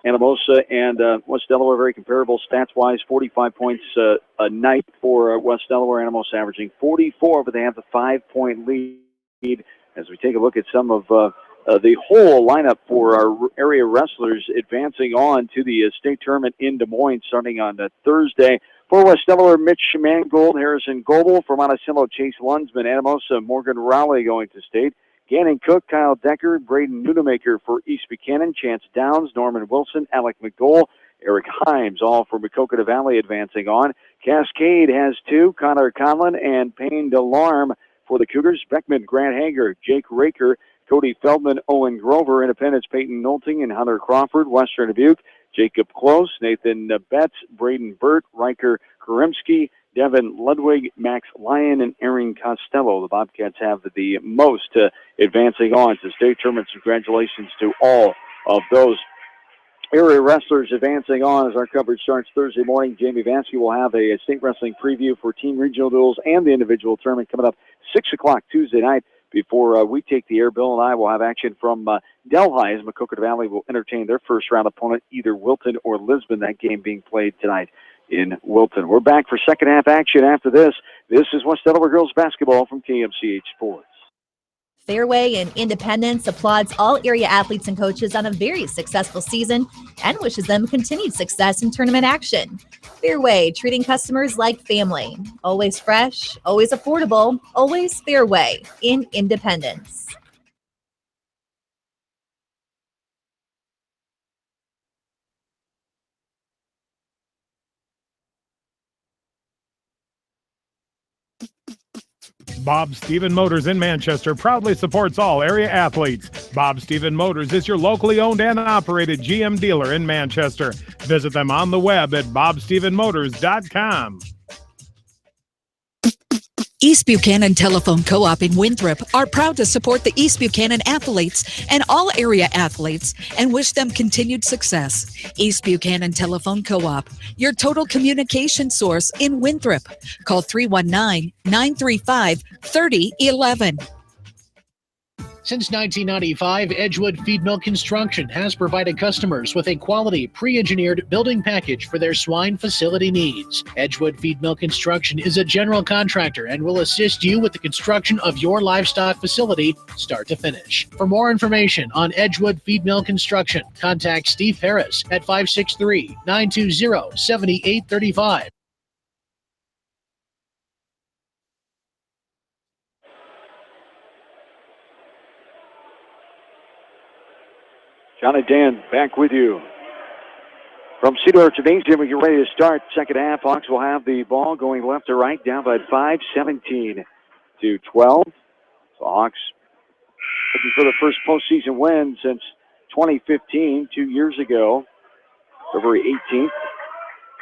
B: Anamosa and West Delaware very comparable stats-wise. 45 points a night for West Delaware. Anamosa averaging 44, but they have the 5-point lead. As we take a look at some of the whole lineup for our area wrestlers advancing on to the state tournament in Des Moines starting on Thursday. For West Delaware, Mitch Mangold, Harrison Goebel. For Monticello, Chase Lunsman. Anamosa, Morgan Rowley going to state. Gannon Cook, Kyle Decker, Braden Nunemaker for East Buchanan. Chance Downs, Norman Wilson, Alec McDole, Eric Himes, all for Maquoketa Valley advancing on. Cascade has 2, Connor Conlon and Payne DeLarme for the Cougars. Beckman, Grant Hager, Jake Raker, Cody Feldman, Owen Grover. Independence, Peyton Nolting and Hunter Crawford. Western Dubuque, Jacob Close, Nathan Betts, Braden Burt, Riker Karimsky, Devin Ludwig, Max Lyon, and Aaron Costello. The Bobcats have the most advancing on to state tournaments. Congratulations to all of those area wrestlers advancing on as our coverage starts Thursday morning. Jamie Vansky will have a state wrestling preview for team regional duels and the individual tournament coming up 6 o'clock Tuesday night. Before we take the air, Bill and I will have action from Delhi as Maquoketa Valley will entertain their first round opponent, either Wilton or Lisbon, that game being played tonight in Wilton. We're back for second half action after this. This is West Delaware Girls Basketball from KMCH Sports.
M: Fairway in Independence applauds all area athletes and coaches on a very successful season and wishes them continued success in tournament action. Fairway, treating customers like family. Always fresh, always affordable, always Fairway in Independence.
G: Bob Stephen Motors in Manchester proudly supports all area athletes. Bob Stephen Motors is your locally owned and operated GM dealer in Manchester. Visit them on the web at bobstephenmotors.com.
N: East Buchanan Telephone Co-op in Winthrop are proud to support the East Buchanan athletes and all area athletes and wish them continued success. East Buchanan Telephone Co-op, your total communication source in Winthrop. Call 319-935-3011.
H: Since 1995, Edgewood Feed Mill Construction has provided customers with a quality, pre-engineered building package for their swine facility needs. Edgewood Feed Mill Construction is a general contractor and will assist you with the construction of your livestock facility, start to finish. For more information on Edgewood Feed Mill Construction, contact Steve Harris at 563-920-7835.
B: John and Dan back with you from Cedar Gymnasium. We get ready to start second half. Hawks will have the ball going left to right, down by 5, 17-12. So Hawks looking for the first postseason win since 2015, 2 years ago, February 18th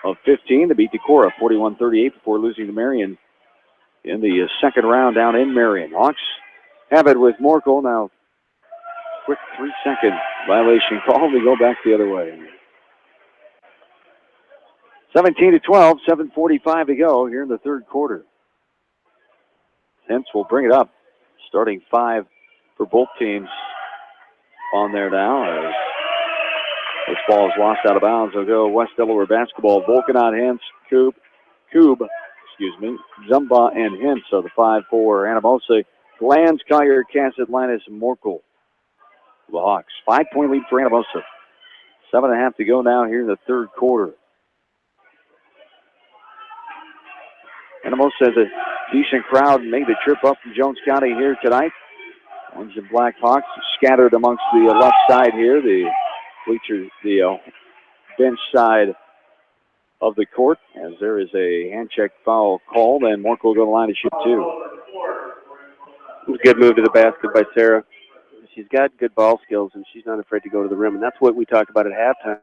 B: of 15, to beat Decorah 41-38 before losing to Marion in the second round down in Marion. Hawks have it with Morkel now. Quick 3-second violation call. We go back the other way. 17-12, 7:45 to go here in the third quarter. Hence will bring it up. Starting 5 for both teams on there now. As this ball is lost out of bounds. They'll go West Delaware basketball. Volkanot, Hens, Koob, Zumba, and Hintz are the 5 for Anamosa. Glanz, Collier, Cassett, Linus, and Morkel. The Hawks. 5-point lead for Anamosa. 7.5 to go now here in the third quarter. Anamosa has a decent crowd and made the trip up from Jones County here tonight. Orange and Black Hawks scattered amongst the left side here, the bleachers, the bench side of the court, as there is a hand check foul called, and Morkel will go to the line to shoot 2.
C: It was a good move to the basket by Sarah. She's got good ball skills, and she's not afraid to go to the rim. And that's what we talked about at halftime.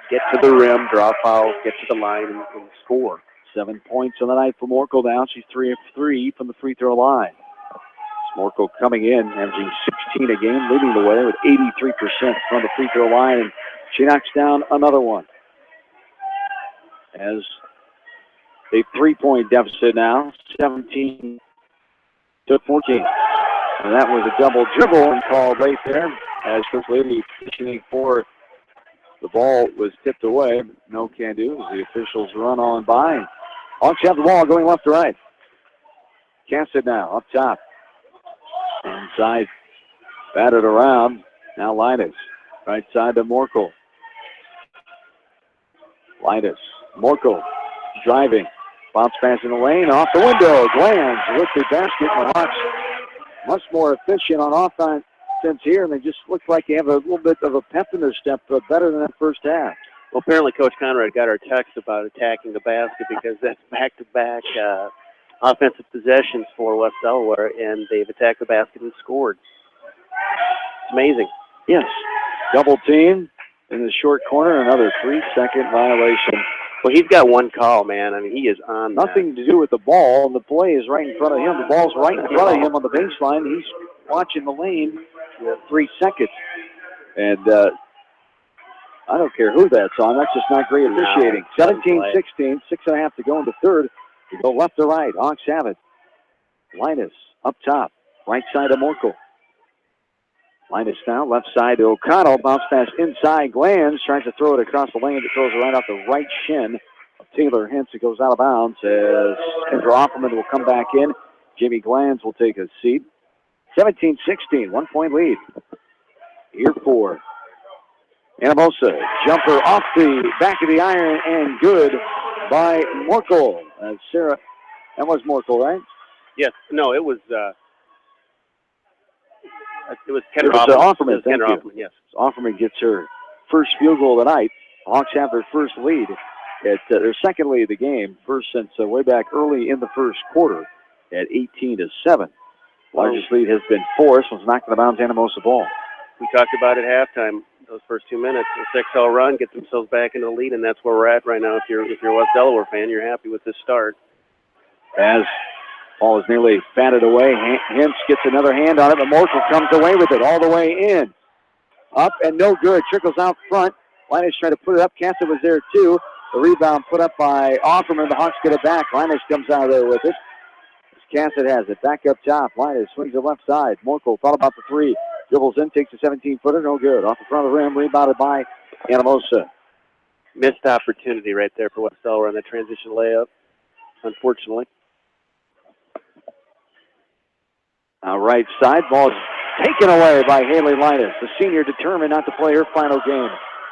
C: Get to the rim, draw fouls, get to the line, and score.
B: 7 points on the night for Morkel now. She's 3 of 3 from the free throw line. Morkel coming in, averaging 16 a game, leading the way with 83% from the free throw line. And she knocks down another one. As a 3-point deficit now, 17-14. And that was a double dribble and called late there as Coach Lady positioning for the ball was tipped away. No can do as the officials run on by. Hawks have the ball going left to right. Cassett now up top. Inside, batted around. Now Linus. Right side to Morkel. Linus. Morkel driving. Bounce pass in the lane. Off the window. Glanz with the basket. And the Hawks much more efficient on offense here, and they just look like they have a little bit of a pep in their step, but better than that first half.
C: Well, apparently Coach Conrad got our text about attacking the basket because that's back-to-back offensive possessions for West Delaware, and they've attacked the basket and scored. It's amazing.
B: Yes. Double team in the short corner, another 3-second violation.
C: Well, he's got one call, man. I mean, he is on
B: nothing to do with the ball. The play is right in front of him. The ball's right in front of him on the baseline. He's watching the lane. 3 seconds. And I don't care who that's on. That's just not great officiating. 17-16, 6.5 to go in the third. We go left to right. Hawks have it. Linus up top. Right side of Morkel. Linus now, left side to O'Connell. Bounce pass inside. Glanz tries to throw it across the lane. It throws it right off the right shin of Taylor Hintz. It goes out of bounds as Kendra Offerman will come back in. Jamie Glanz will take a seat. 17-16, 1-point lead. Here for Anamosa. Jumper off the back of the iron and good by Morkel. Sarah, that was Morkel, right?
C: Yes. No, it was Kendra
B: It was Offerman. Thank you.
C: Offerman, yes.
B: Offerman gets her first field goal of the night. The Hawks have their first lead. Their second lead of the game, first since way back early in the first quarter at 18-7. Largest lead has been 4. This one's knocked out of bounds, Anamosa ball.
C: We talked about at halftime, those first 2 minutes, a 6-0 run, get themselves back into the lead, and that's where we're at right now. If you're a West Delaware fan, you're happy with this start.
B: As ball is nearly batted away, Hintz gets another hand on it, but Morkel comes away with it all the way in. Up and no good. Trickles out front. Linus trying to put it up. Cassett was there too. The rebound put up by Offerman. The Hawks get it back. Linus comes out of there with it. Cassett has it. Back up top. Linus swings the left side. Morkel thought about the 3. Dribbles in, takes a 17-footer. No good. Off the front of the rim. Rebounded by Anamosa.
C: Missed opportunity right there for West Delaware on that transition layup, unfortunately.
B: Right side. Ball is taken away by Haley Linus. The senior determined not to play her final game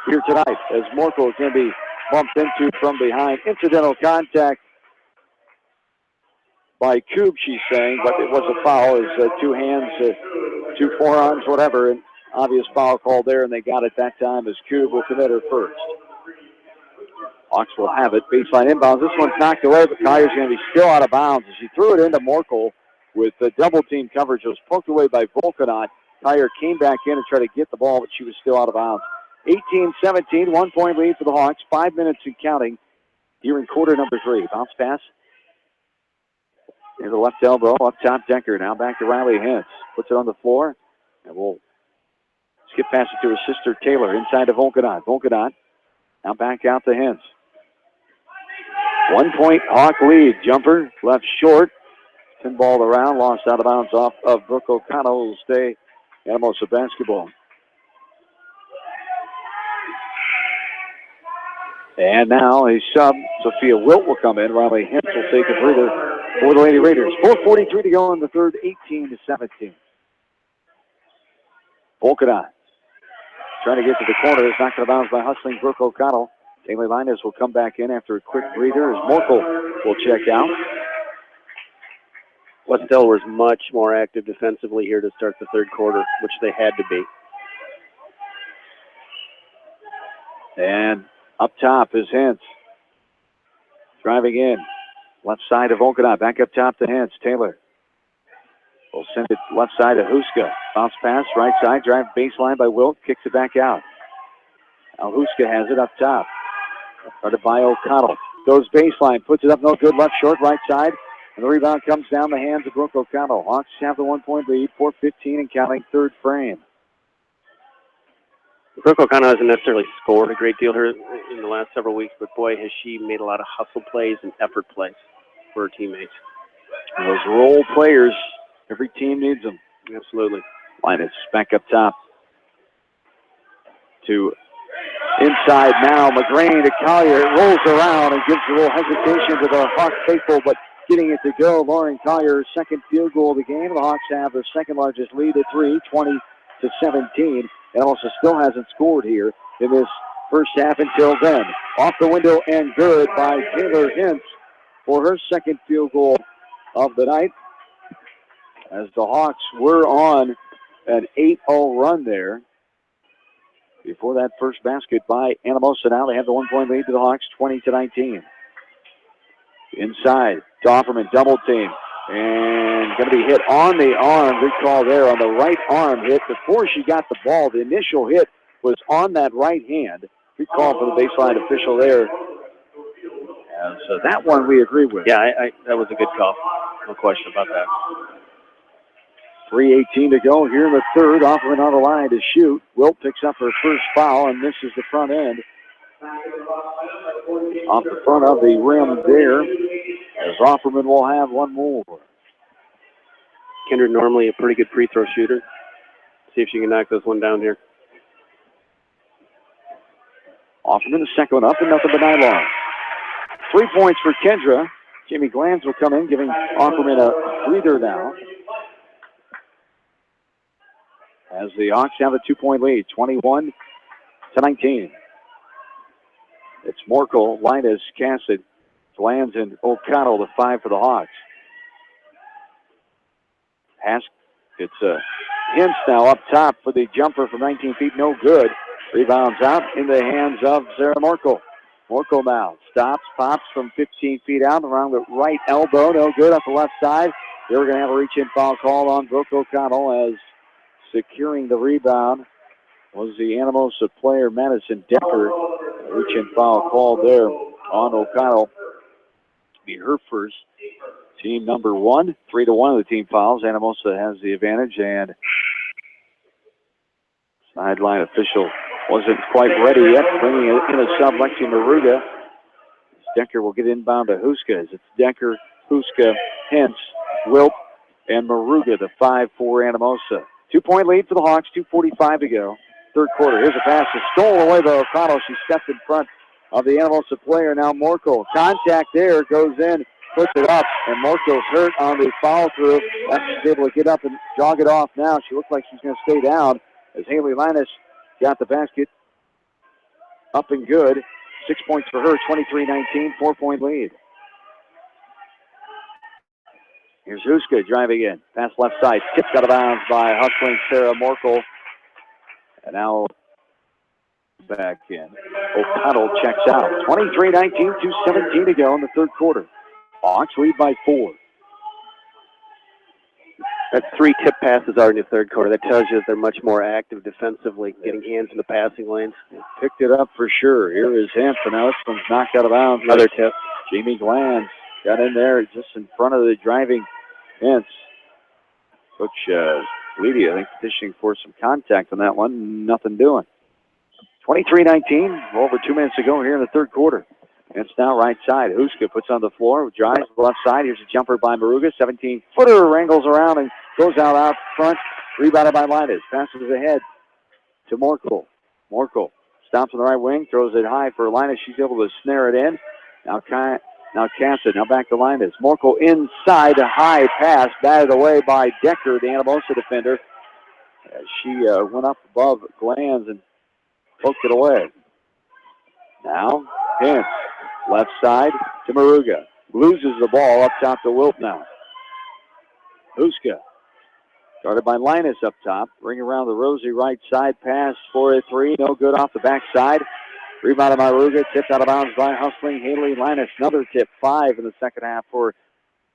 B: here tonight as Morkel is going to be bumped into from behind. Incidental contact by Koob, she's saying, but it was a foul. It was 2 hands, 2 forearms, whatever. An obvious foul call there, and they got it that time as Koob will commit her first. Hawks will have it. Baseline inbounds. This one's knocked away, but Collier's going to be still out of bounds as she threw it into Morkel with the double team coverage. It was poked away by Volkanot. Collier came back in and tried to get the ball, but she was still out of bounds. 18-17, 1-point lead for the Hawks. 5 minutes and counting here in quarter number 3. Bounce pass. Near the left elbow, up top Decker. Now back to Riley Hintz. Puts it on the floor, and we'll skip past it to her sister Taylor. Inside to Volkanot. Volkanot now back out to Hintz. 1-point Hawk lead. Jumper left short. Pinballed around, lost out of bounds off of Brooke O'Connell. Will stay Anamosa basketball. And now a sub, Sophia Wilt will come in. Riley Hintz will take a breather for the Lady Raiders. 4:43 to go in the third, 18-17. Volkanot trying to get to the corner. It's knocked out of bounds by hustling Brooke O'Connell. Haley Linus will come back in after a quick breather as Morkel will check out.
C: West Delaware's much more active defensively here to start the third quarter, which they had to be.
B: And up top is Hintz. Driving in. Left side of Volkanot. Back up top to Hintz. Taylor will send it left side to Huska. Bounce pass, right side. Drive baseline by Wilt. Kicks it back out. Now Huska has it up top. Started by O'Connell. Goes baseline. Puts it up. No good. Left short. Right side. And the rebound comes down the hands of Brooke O'Connell. Hawks have the 1-point lead. 4:15 and counting, third frame.
C: Brooke O'Connell hasn't necessarily scored a great deal here in the last several weeks, but boy, has she made a lot of hustle plays and effort plays for her teammates.
B: And those role players, every team needs them.
C: Absolutely.
B: Linus back up top to inside now. McGrain to Collier. It rolls around and gives a little hesitation to the Hawks faithful, but getting it to go. Lauren Collier's second field goal of the game. The Hawks have their second largest lead at 3, 20-17. And also still hasn't scored here in this first half until then. Off the window and good by Taylor Hintz for her second field goal of the night. As the Hawks were on an 8-0 run there before that first basket by Anamosa. Now they have the 1-point lead to the Hawks, 20-19. Inside, Offerman double team. And going to be hit on the arm. Good call there on the right arm hit. Before she got the ball, the initial hit was on that right hand. Good call for the baseline official there. And so that one we agree with.
C: Yeah, that was a good call. No question about that.
B: 3:18 to go here in the third. Offerman on the line to shoot. Wilt picks up her first foul and misses the front end. Off the front of the rim there, as Offerman will have one more.
C: Kendra normally a pretty good free throw shooter. See if she can knock this one down here.
B: Offerman the second one up and nothing but nylon. 3 points for Kendra. Jamie Glanz will come in, giving Offerman a breather now. as the Hawks have a 2-point lead, 21-19. It's Morkel, Linus, Cassidy, Glanz, and O'Connell, the 5 for the Hawks. It's Hintz now up top for the jumper from 19 feet, no good. Rebounds out in the hands of Sarah Morkel. Morkel now stops, pops from 15 feet out around the right elbow, no good off the left side. They were going to have a reach-in foul call on Brooke O'Connell, as securing the rebound was the Anamosa player, Madison Decker. Reach-in foul called there on O'Connell. Be her first. Team number 1, 3-1 of the team fouls. Anamosa has the advantage, and sideline official wasn't quite ready yet, bringing in a sub, Lexi Maruga. Decker will get inbound to Huska. It's Decker, Huska, Hintz, Wilp, and Maruga, the 5 for Anamosa. 2-point lead for the Hawks, 2:45 to go. Third quarter. Here's a pass. It's stolen away by O'Connell. She stepped in front of the Anamosa player. Now Morkel. Contact there, goes in, puts it up, and Morkel's hurt on the follow through. She's able to get up and jog it off now. She looks like she's going to stay down as Haley Linus got the basket up and good. 6 points for her, 23-19, 4-point lead. Here's Huska driving in. Pass left side, tipped out of bounds by hustling Sarah Morkel. And now back in. O'Connell checks out. 23-19, 2:17 to go in the third quarter. Hawks lead by 4.
C: That's 3 tip passes already in the third quarter. That tells you that they're much more active defensively, getting hands in the passing lanes.
B: Picked it up for sure. Here is Hintz, and now this one's knocked out of bounds.
C: Another tip.
B: Jamie Glanz got in there just in front of the driving Hintz. Coach Leedy, I think, petitioning for some contact on that one. Nothing doing. 23-19, over 2 minutes to go here in the third quarter. It's now right side. Huska puts on the floor, drives to the left side. Here's a jumper by Maruga. 17-footer wrangles around and goes out front. Rebounded by Linus. Passes ahead to Morkel. Morkel stops on the right wing, throws it high for Linus. She's able to snare it in. Now Cassidy. Now back to Linus. Morkel inside, a high pass, batted away by Decker, the Anamosa defender. She went up above Glanz and poked it away. Now Hintz. Left side to Maruga. Loses the ball up top to Wilp now. Huska. Guarded by Linus up top. Bring around the Rosie right side. Pass for a 3. No good off the backside. Rebounded by Maruga. Tipped out of bounds by hustling Haley Linus. Another tip. 5 in the second half for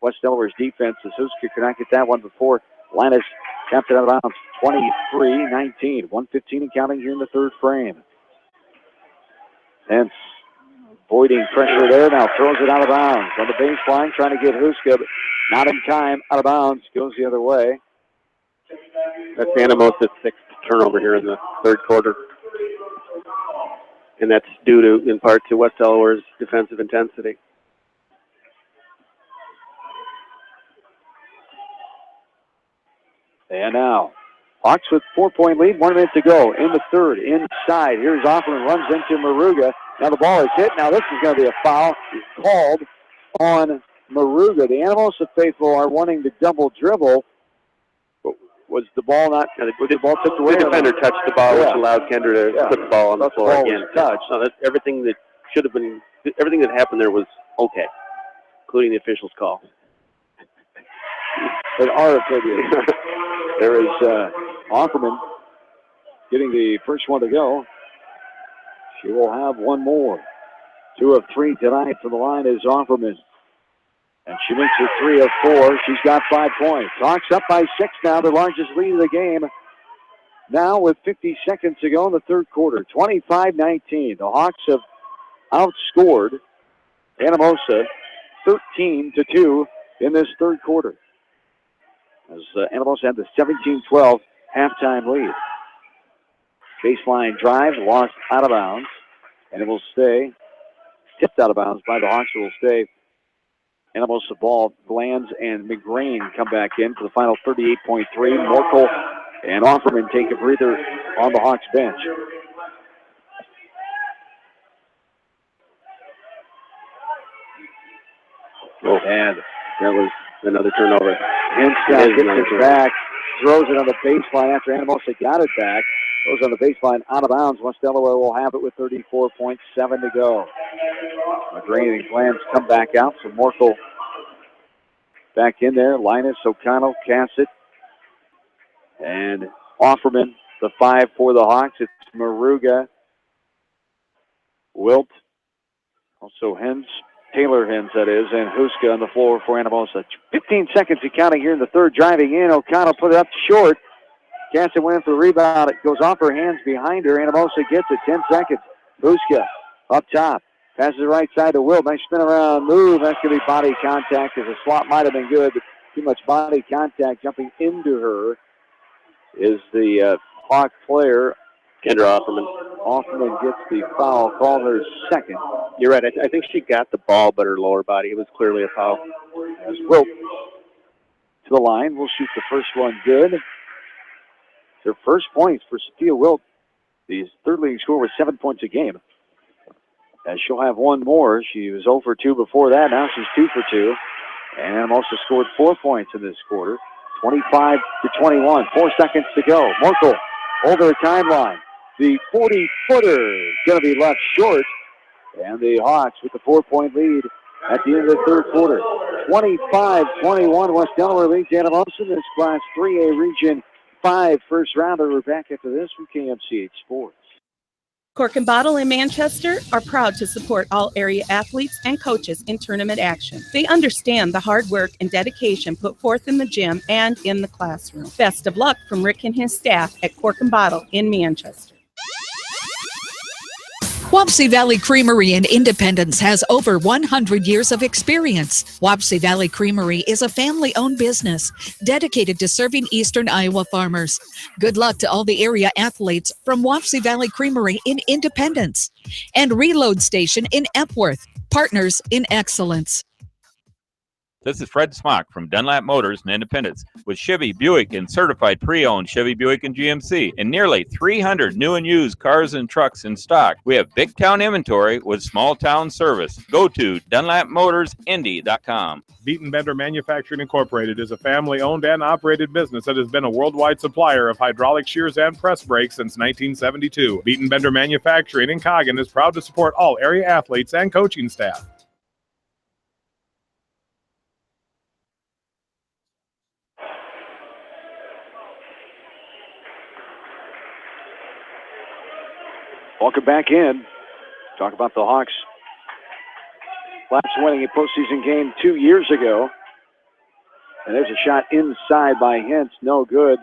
B: West Delaware's defense. As Huska could not get that one before Linus tapped it out of bounds. 23-19. 1:15 and counting here in the third frame. Hintz. Avoiding pressure there, now throws it out of bounds. On the baseline, trying to get Huska, but not in time. Out of bounds, goes the other way.
C: That's Anamosa's 6th turnover here in the third quarter. And that's due to, in part, to West Delaware's defensive intensity.
B: And now, Hawks with 4-point lead, 1 minute to go in the third. Inside, here's Offerman, runs into Maruga. Now the ball is hit. Now this is going to be a foul called on Maruga. The Anamosa faithful are wanting to double dribble. Was the ball not? Was the ball took away?
C: The defender touched the ball, which allowed Kendra to put the ball on the floor again.
B: Touch.
C: So that's everything that should have been. Everything that happened there was okay, including the official's call.
B: In our opinion, there is Offerman getting the first one to go. She will have one more. 2 of 3 tonight from the line is Offerman. And she makes it 3 of 4. She's got 5 points. Hawks up by 6 now, the largest lead of the game. Now with 50 seconds to go in the third quarter. 25-19. The Hawks have outscored Anamosa 13-2 in this third quarter. As Anamosa had the 17-12 halftime lead. Baseline drive, lost out of bounds, and it will stay tipped out of bounds by the Hawks. It will stay Anamosa ball. Glanz and McGrain come back in for the final 38.3. Morkel and Offerman take a breather on the Hawks bench. And that was
C: another turnover.
B: Hintz gets it back throws it on the baseline after Anamosa got it back. Goes on the baseline out of bounds. West Delaware will have it with 34.7 to go. McGrady and Glantz come back out. So Morkel back in there. Linus, O'Connell, Cassett, and Offerman, the 5 for the Hawks. It's Maruga, Wilt, also Hens, Taylor Hens, that is, and Huska on the floor for Anamosa. 15 seconds to counting here in the third. Driving in, O'Connell put it up short. Cassett went in for the rebound. It goes off her hands behind her. Anamosa gets it. 10 seconds. Huska up top. Passes the right side to Wilt. Nice spin around move. That's going to be body contact, because the swap might have been good, but too much body contact. Jumping into her is the Hawk player,
C: Kendra Offerman.
B: Offerman gets the foul, called her second.
C: You're right. I think she got the ball, but her lower body, it was clearly a foul.
B: As Wilt to the line, will shoot the first one good. Their first points for Sophia Wilt. The third leading scorer was 7 points a game. As she'll have one more. She was 0 for 2 before that. Now she's 2 for 2. And also scored 4 points in this quarter. 25 to 21. 4 seconds to go. Morkel over the timeline. The 40-footer is going to be left short. And the Hawks with the 4-point lead at the end of the third quarter. 25-21. West Delaware leads Anamosa in this Class 3A Region 5 first rounder. We're back after this from KMCH Sports.
K: Cork and Bottle in Manchester are proud to support all area athletes and coaches in tournament action. They understand the hard work and dedication put forth in the gym and in the classroom. Best of luck from Rick and his staff at Cork and Bottle in Manchester.
N: Wapsie Valley Creamery in Independence has over 100 years of experience. Wapsie Valley Creamery is a family-owned business dedicated to serving eastern Iowa farmers. Good luck to all the area athletes from Wapsie Valley Creamery in Independence and Reload Station in Epworth, partners in excellence.
O: This is Fred Smock from Dunlap Motors in Independence with Chevy, Buick, and certified pre-owned Chevy, Buick, and GMC, and nearly 300 new and used cars and trucks in stock. We have big town inventory with small town service. Go to DunlapMotorsIndy.com.
G: Beaton Bender Manufacturing Incorporated is a family-owned and operated business that has been a worldwide supplier of hydraulic shears and press brakes since 1972. Beaton Bender Manufacturing in Coggin is proud to support all area athletes and coaching staff.
B: Welcome back in. Talk about the Hawks last winning a postseason game 2 years ago. And there's a shot inside by Hintz. No good.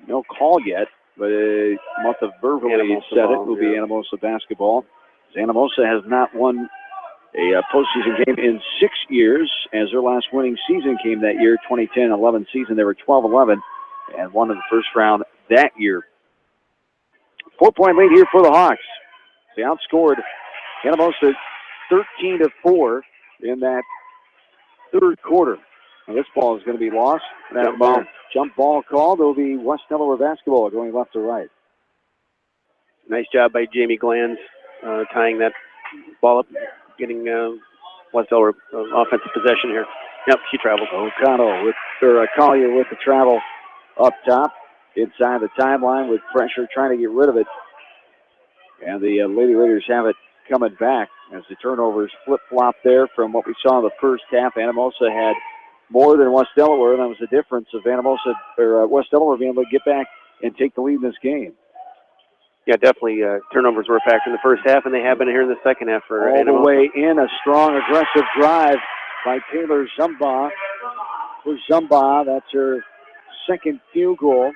B: No call yet. But Martha verbally said it will be Anamosa basketball. Anamosa has not won a postseason game in 6 years, as their last winning season came that year, 2010-11 season. They were 12-11 and won in the first round that year. 4-point lead here for the Hawks. They outscored Anamosa 13-4 in that third quarter. Now this ball is going to be lost. Jump ball called. It will be West Delaware basketball going left to right.
C: Nice job by Jamie Glanz tying that ball up, getting West Delaware offensive possession here. Yep, she traveled.
B: O'Connell Collier with the travel up top. Inside the timeline with pressure, trying to get rid of it. And the Lady Raiders have it coming back as the turnovers flip-flop there from what we saw in the first half. Anamosa had more than West Delaware, and that was the difference of West Delaware being able to get back and take the lead in this game.
C: Yeah, definitely. Turnovers were a factor in the first half, and they have been here in the second half for
B: all the way in. A strong, aggressive drive by Taylor Zumba. For Zumba, that's her second field goal.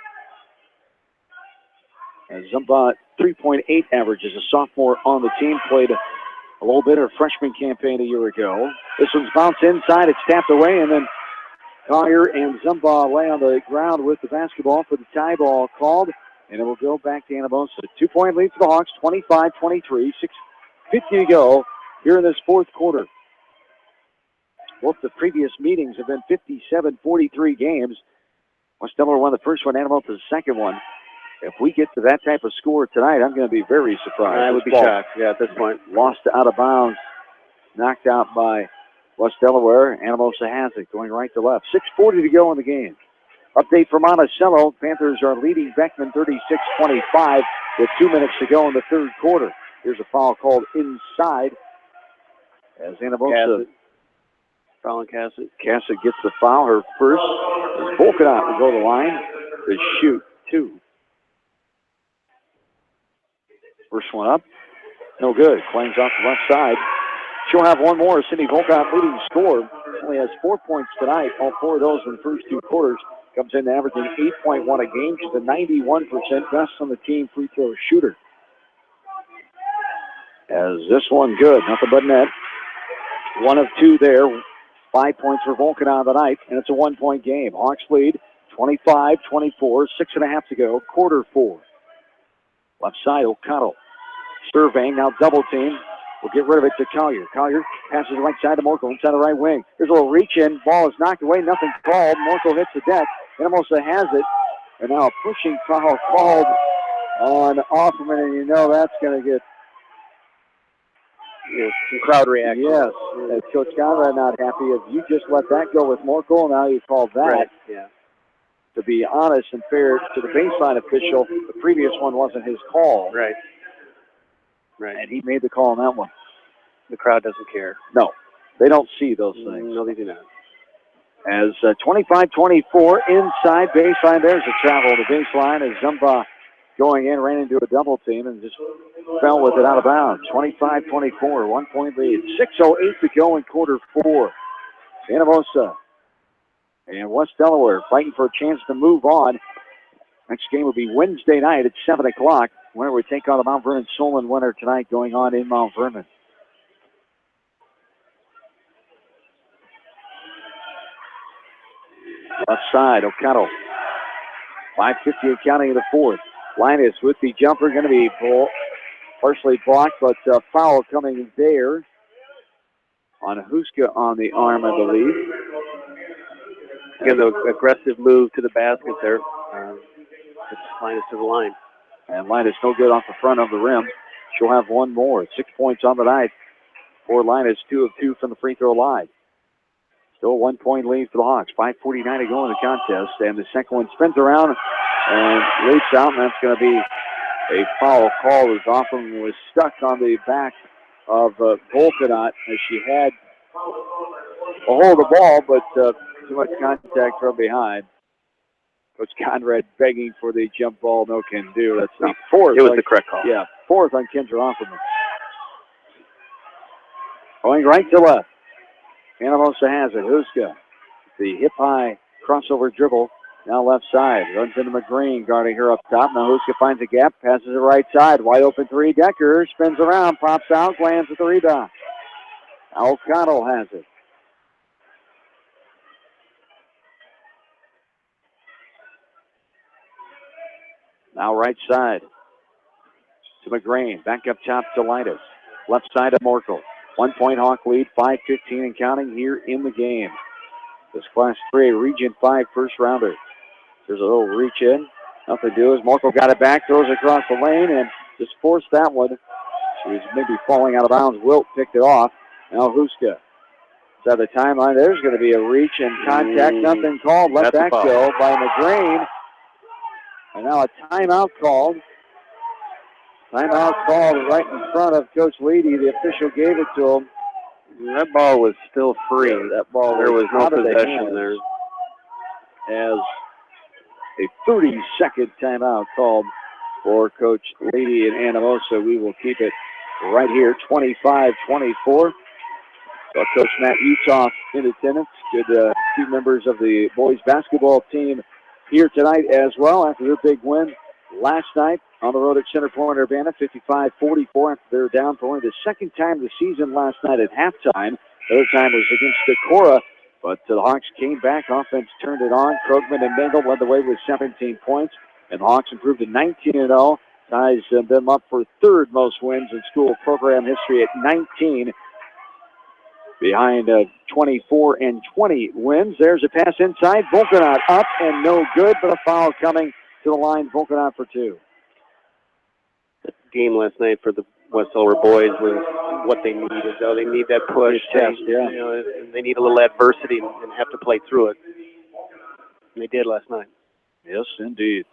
B: And Zumba, 3.8 average as a sophomore on the team. Played a little bit of freshman campaign a year ago. This one's bounced inside. It's tapped away, and then Collier and Zumba lay on the ground with the basketball for the tie ball called, and it will go back to Anamosa. 2-point lead for the Hawks, 25-23, 6:50 to go here in this fourth quarter. Both the previous meetings have been 57-43 games. West Delaware won the first one, Anamosa the second one. If we get to that type of score tonight, I'm going to be very surprised.
C: I would be shocked, at this point.
B: Lost out of bounds, knocked out by West Delaware. Anamosa has it, going right to left. 6:40 to go in the game. Update from Monticello. Panthers are leading Beckman 36-25 with 2 minutes to go in the third quarter. Here's a foul called inside as Anamosa.
C: Fouling Cassett.
B: Cassett gets the foul. Her first. As Volkanot will go to the line to shoot 2. First one up. No good. Claims off the left side. She'll have one more. Cindy Volkanot, leading scorer. Only has 4 points tonight. All 4 of those in the first 2 quarters. Comes in averaging 8.1 a game. She's a 91% best on the team free throw shooter. As this one good. Nothing but net. 1 of 2 there. 5 points for Volkanot tonight. And it's a 1-point game. Hawks lead 25-24. 6.5 to go. Quarter 4. Left side, O'Connell. Surveying, now double team. We'll get rid of it to Collier. Collier passes the right side to Morkel, inside the right wing. There's a little reach in. Ball is knocked away. Nothing called. Morkel hits the deck. Anamosa has it. And now a pushing foul called on Offerman. And you know that's going to get
C: some crowd reaction.
B: Yes. And Coach Conrad not happy if you just let that go with Morkel. Now you called that.
C: Right. Yeah.
B: To be honest and fair to the baseline official, the previous one wasn't his call.
C: Right. Right.
B: And he made the call on that one.
C: The crowd doesn't care.
B: No, they don't see those things.
C: No, they do not.
B: As 25-24 inside baseline, there's a travel to baseline as Zumba going in, ran into a double team and just fell with it out of bounds. 25-24, 1-point lead. 6:08 to go in quarter 4. Anamosa and West Delaware fighting for a chance to move on. Next game will be Wednesday night at 7 o'clock. Winner would take on the Mount Vernon Solon winner tonight going on in Mount Vernon. Left side, O'Connell. 5:58 counting in the fourth. Linus with the jumper going to be partially blocked, but foul coming there on Huska on the arm, I believe.
C: Again, the aggressive move to the basket there. Linus to the line.
B: And Linus no good off the front of the rim. She'll have one more. 6 points on the night for Linus, 2 of 2 from the free throw line. Still a 1-point lead for the Hawks. 5:49 to go in the contest. And the second one spins around and leaps out, and that's going to be a foul call as Offman was stuck on the back of Volkanot as she had a hold of the ball, but too much contact from behind. Coach Conrad begging for the jump ball, no can do. That's the fourth.
C: It was the correct call.
B: Yeah, fourth on Kendra Offerman. Going right to left. Anamosa has it. Huska, the hip-high crossover dribble. Now left side. Runs into McGreen, guarding her up top. Now Huska finds a gap, passes it right side. Wide open three. Decker spins around, pops out, lands at the rebound. Now O'Connell has it. Now right side to McGreen. Back up top to Linus. Left side of Morkel. 1-point Hawk lead, 5:15 and counting here in the game. This Class 3 Region 5 first rounder. There's a little reach in. Nothing to do as Morkel got it back, throws it across the lane, and just forced that one. She was maybe falling out of bounds. Wilt picked it off. Now Huska. So the timeline, there's going to be a reach and contact. Nothing called. Let that go by McGreen. And now a timeout called. Timeout called right in front of Coach Leedy. The official gave it to him.
C: That ball was still free.
B: That ball
C: there was no
B: possession
C: there.
B: As a 30-second timeout called for Coach Leedy and Anamosa. We will keep it right here, 25-24. So Coach Matt Uthoff in attendance. Good few members of the boys basketball team here tonight as well after their big win last night on the road at Center Point, Urbana, 55-44 after they were down for only the second time this season last night at halftime. The other time was against Decorah, but the Hawks came back. Offense turned it on. Krogman and Mengel led the way with 17 points, and the Hawks improved to 19-0. Ties them up for third most wins in school program history at 19, behind 24 and 20 wins. There's a pass inside. Volkanot up and no good, but a foul coming to the line. Volkanot for 2.
C: The game last night for the West Delaware boys was what they needed, though. They need that push.
B: Test, yeah.
C: You know, they need a little adversity and have to play through it. And they did last night.
B: Yes, indeed.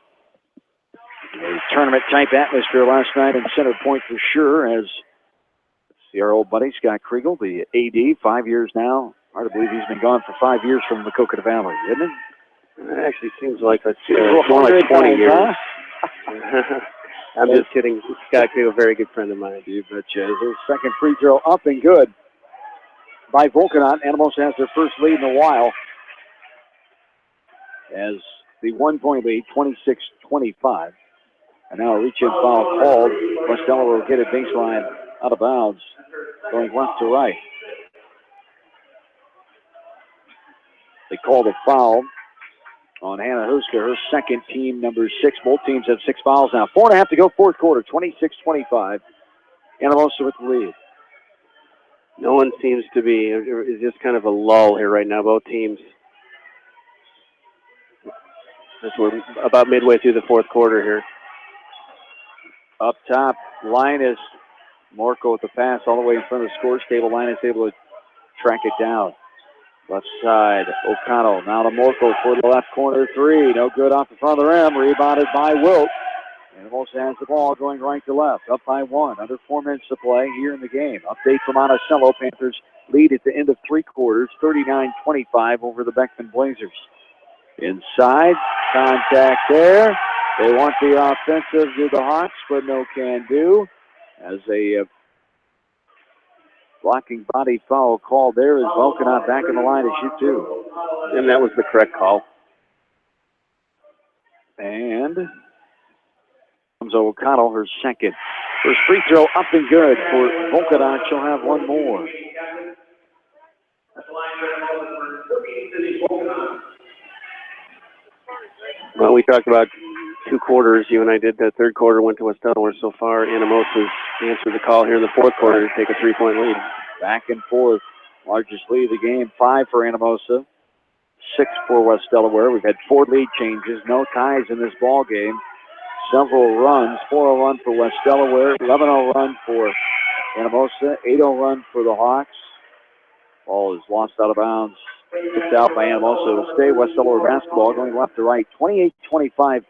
B: A tournament-type atmosphere last night in Center Point for sure, as see our old buddy Scott Kriegel, the AD, 5 years now. Hard to believe he's been gone for 5 years from the Coconut Valley, isn't it?
C: It actually seems like it's more like 20 years. Huh? I'm just kidding. Scott Kriegel, a very good friend of mine.
B: You betcha. His second free throw up and good by Volcanot. Anamosa has their first lead in a while, as the 1-point lead, 26-25. And now a reach-in foul called. West Delaware will get it baseline out of bounds, going left to right. They called a foul on Hannah Huska, her second, team number 6. Both teams have 6 fouls now. 4.5 to go, fourth quarter, 26-25. Anamosa with the lead.
C: No one seems to be. It's just kind of a lull here right now, both teams. We're about midway through the fourth quarter here.
B: Up top, Linus Morco with the pass all the way in front of the scores table. Linus able to track it down. Left side, O'Connell. Now to Morco for the left corner three. No good off the front of the rim. Rebounded by Wilt. And Anamosa has the ball going right to left. Up by 1. Under 4 minutes to play here in the game. Update from Monticello. Panthers lead at the end of 3 quarters, 39-25 over the Beckman Blazers. Inside, contact there. They want the offensive to the Hawks, but no can do. As a blocking body foul called there is Volcanot back in the line to shoot 2.
C: And that was the correct call.
B: And comes O'Connell, her second. First free throw up and good for Volcanot. She'll have one more.
C: Well, we talked about 2 quarters. You and I did. That third quarter went to West Delaware so far. Anamosa's answered the call here in the fourth quarter to take a 3-point lead.
B: Back and forth. Largest lead of the game, 5 for Anamosa, 6 for West Delaware. We've had 4 lead changes, no ties in this ball game. Several runs, 4-0 run for West Delaware, 11-0 run for Anamosa, 8-0 run for the Hawks. Ball is lost out of bounds. Kicked out by Anamosa. It will stay West Delaware basketball going left to right. 28-25.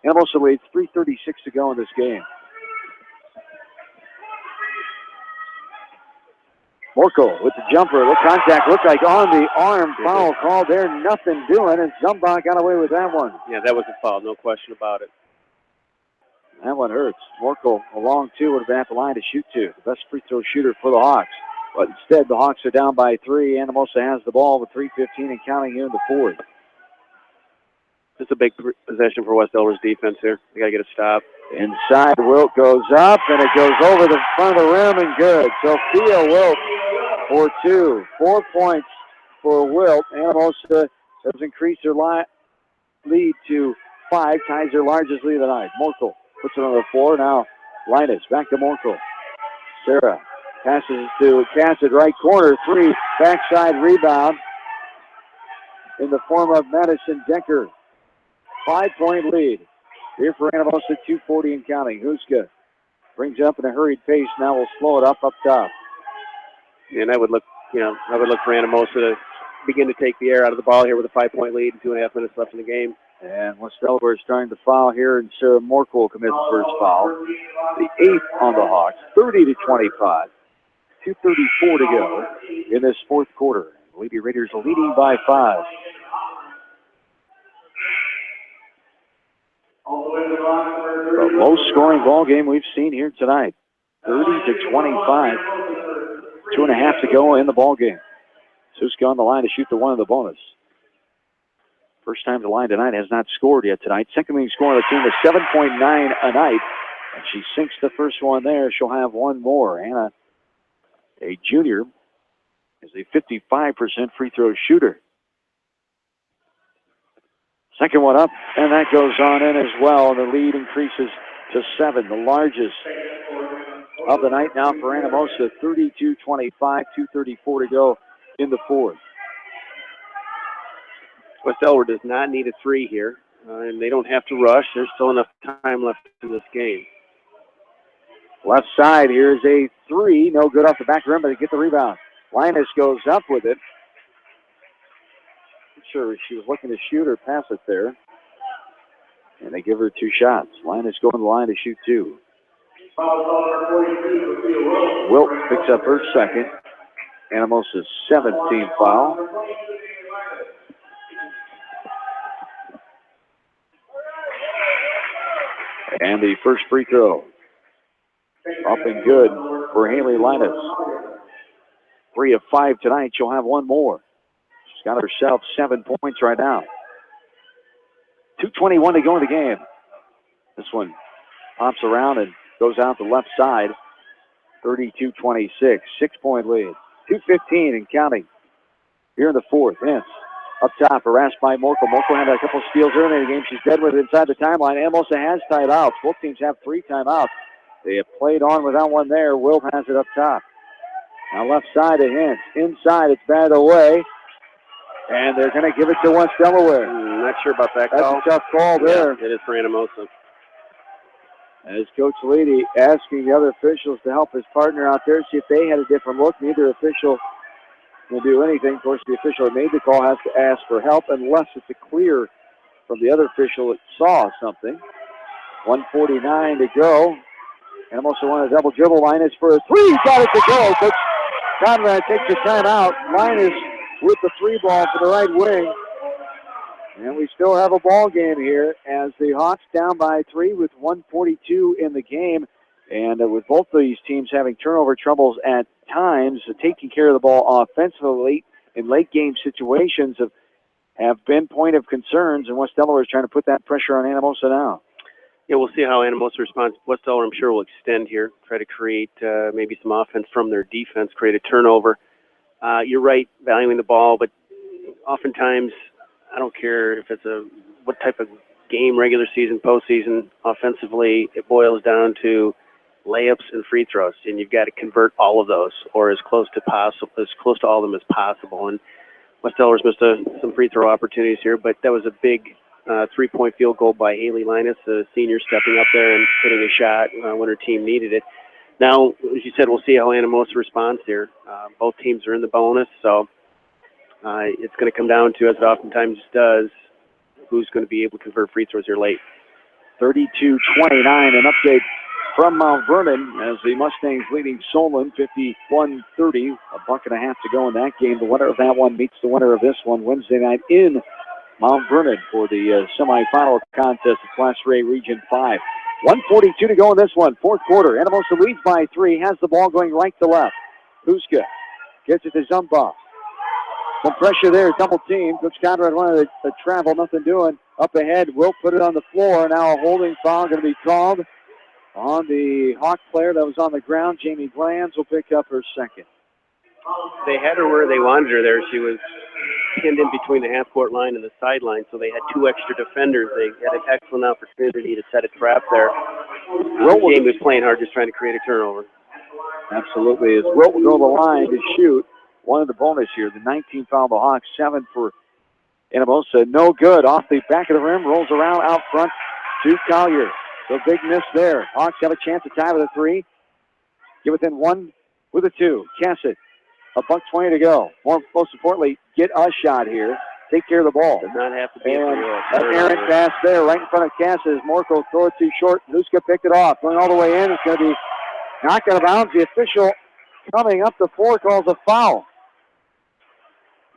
B: Anamosa leads 3:36 to go in this game. Morco with the jumper. The contact looked like on the arm. Foul called there. Nothing doing. And Zumbach got away with that one.
C: Yeah, that was a foul. No question about it.
B: That one hurts. Morco, a long 2, would have been at the line to shoot 2. The best free throw shooter for the Hawks. But instead, the Hawks are down by 3. Anamosa has the ball with 3:15 and counting here in the fourth.
C: It's a big possession for West Delaware's defense here. They got to get a stop.
B: Inside, Wilt goes up, and it goes over the front of the rim and good. Sophia Wilt for 2. 4 points for Wilt. Anamosa has increased their lead to 5, ties their largest lead of the night. Morkel puts it on the floor. Now Linus back to Morkel. Sarah passes to Cassidy, right corner, 3, backside rebound in the form of Madison Decker. 5-point lead here for Anamosa, 2:40 and counting. Huska brings it up in a hurried pace. Now we'll slow it up top.
C: And I would look for Anamosa to begin to take the air out of the ball here with a 5-point lead and 2.5 minutes left in the game.
B: And West Delaware is starting to foul here, and Sarah Morkel will commit the first foul. The 8th on the Hawks, 30-25. 2:34 to go in this fourth quarter. Lady Raiders leading by 5. The low-scoring ball game we've seen here tonight. 30-25. 2.5 to go in the ball game. Suska on the line to shoot the 1 in the bonus. First time to line tonight, has not scored yet tonight. Second leading scorer on the team is 7.9 a night. And she sinks the first one there. She'll have one more. Anna, a junior, is a 55% free throw shooter. Second one up, and that goes on in as well. The lead increases to 7, the largest of the night now for Anamosa. 32-25, 2:34 to go in the fourth.
C: West Delaware does not need a 3 here, and they don't have to rush. There's still enough time left in this game.
B: Left side, here's a 3. No good off the back rim, but they get the rebound. Linus goes up with it. sure if she was looking to shoot or pass it there. And they give her 2 shots. Linus going to the line to shoot 2. Wilt picks up her second. Anamosa's 17th foul. And the first free throw. Up and good for Haley Linus. 3 of 5 tonight. She'll have 1 more. She's got herself 7 points right now. 2:21 to go in the game. This one pops around and goes out the left side. 32-26. 6-point lead. 2:15 and counting. Here in the fourth. Hintz up top, harassed by Morkel. Morkel had a couple steals early in the game. She's dead with it inside the timeline. Anamosa has timeouts. Both teams have 3 timeouts. They have played on without one there. Wilt has it up top. Now left side to Hintz. Inside, it's batted away. And they're going to give it to West Delaware.
C: Not sure about that call.
B: That's a tough call there.
C: Yeah, it is for Anamosa.
B: As Coach Leedy asking the other officials to help his partner out there, see if they had a different look. Neither official will do anything. Of course, the official that made the call has to ask for help unless it's a clear from the other official that saw something. 1:49 to go. Anamosa won a double dribble. Linus for a 3. Got it to go. Coach Conrad takes the timeout. Linus with the 3 ball for the right wing. And we still have a ball game here as the Hawks down by 3 with 1:42 in the game. And with both of these teams having turnover troubles at times, taking care of the ball offensively in late game situations have been point of concerns. And West Delaware is trying to put that pressure on Anamosa now.
C: Yeah, we'll see how Anamosa responds. West Delaware, I'm sure, will extend here, try to create maybe some offense from their defense, create a turnover. You're right, valuing the ball, but oftentimes, I don't care if it's what type of game, regular season, postseason, offensively, it boils down to layups and free throws, and you've got to convert all of those, or as close to all of them as possible. And West Delaware's missed some free throw opportunities here, but that was a big 3-point field goal by Haley Linus, a senior, stepping up there and hitting a shot when her team needed it. Now, as you said, we'll see how Anamosa responds here. Both teams are in the bonus, so it's going to come down to, as it oftentimes does, who's going to be able to convert free throws here late.
B: 32-29, an update from Mount Vernon as the Mustangs leading Solon 51-30. A buck and a half to go in that game. The winner of that one meets the winner of this one Wednesday night in Mount Vernon for the semifinal contest of Class 3A Region 5. 1:42 to go in this one, fourth quarter. Anamosa leads by 3, has the ball going right to left. Huska gets it to Zumba. Some pressure there, double team. Coach Conrad wanted to travel, nothing doing. Up ahead, Wilt put it on the floor. Now a holding foul going to be called on the Hawk player that was on the ground. Jamie Glanz will pick up her second.
C: They had her where they wanted her there. She was pinned in between the half-court line and the sideline, so they had 2 extra defenders. They had an excellent opportunity to set a trap there. Jamie was playing hard, just trying to create a turnover.
B: Absolutely. As Wilt will go to the line to shoot. One of the bonus here, the 19 foul of the Hawks, 7 for Anamosa. No good. Off the back of the rim, rolls around out front to Collier. So big miss there. Hawks have a chance to tie with a 3. Get within 1 with a 2. Cassett, a $1:20 to go. Most importantly, get a shot here. Take care of the ball.
C: Does not have to be
B: and an errant pass there right in front of Cassett as Morkel throw it too short. Nuska picked it off. Going all the way in. It's going to be knocked out of bounds. The official coming up the floor calls a foul.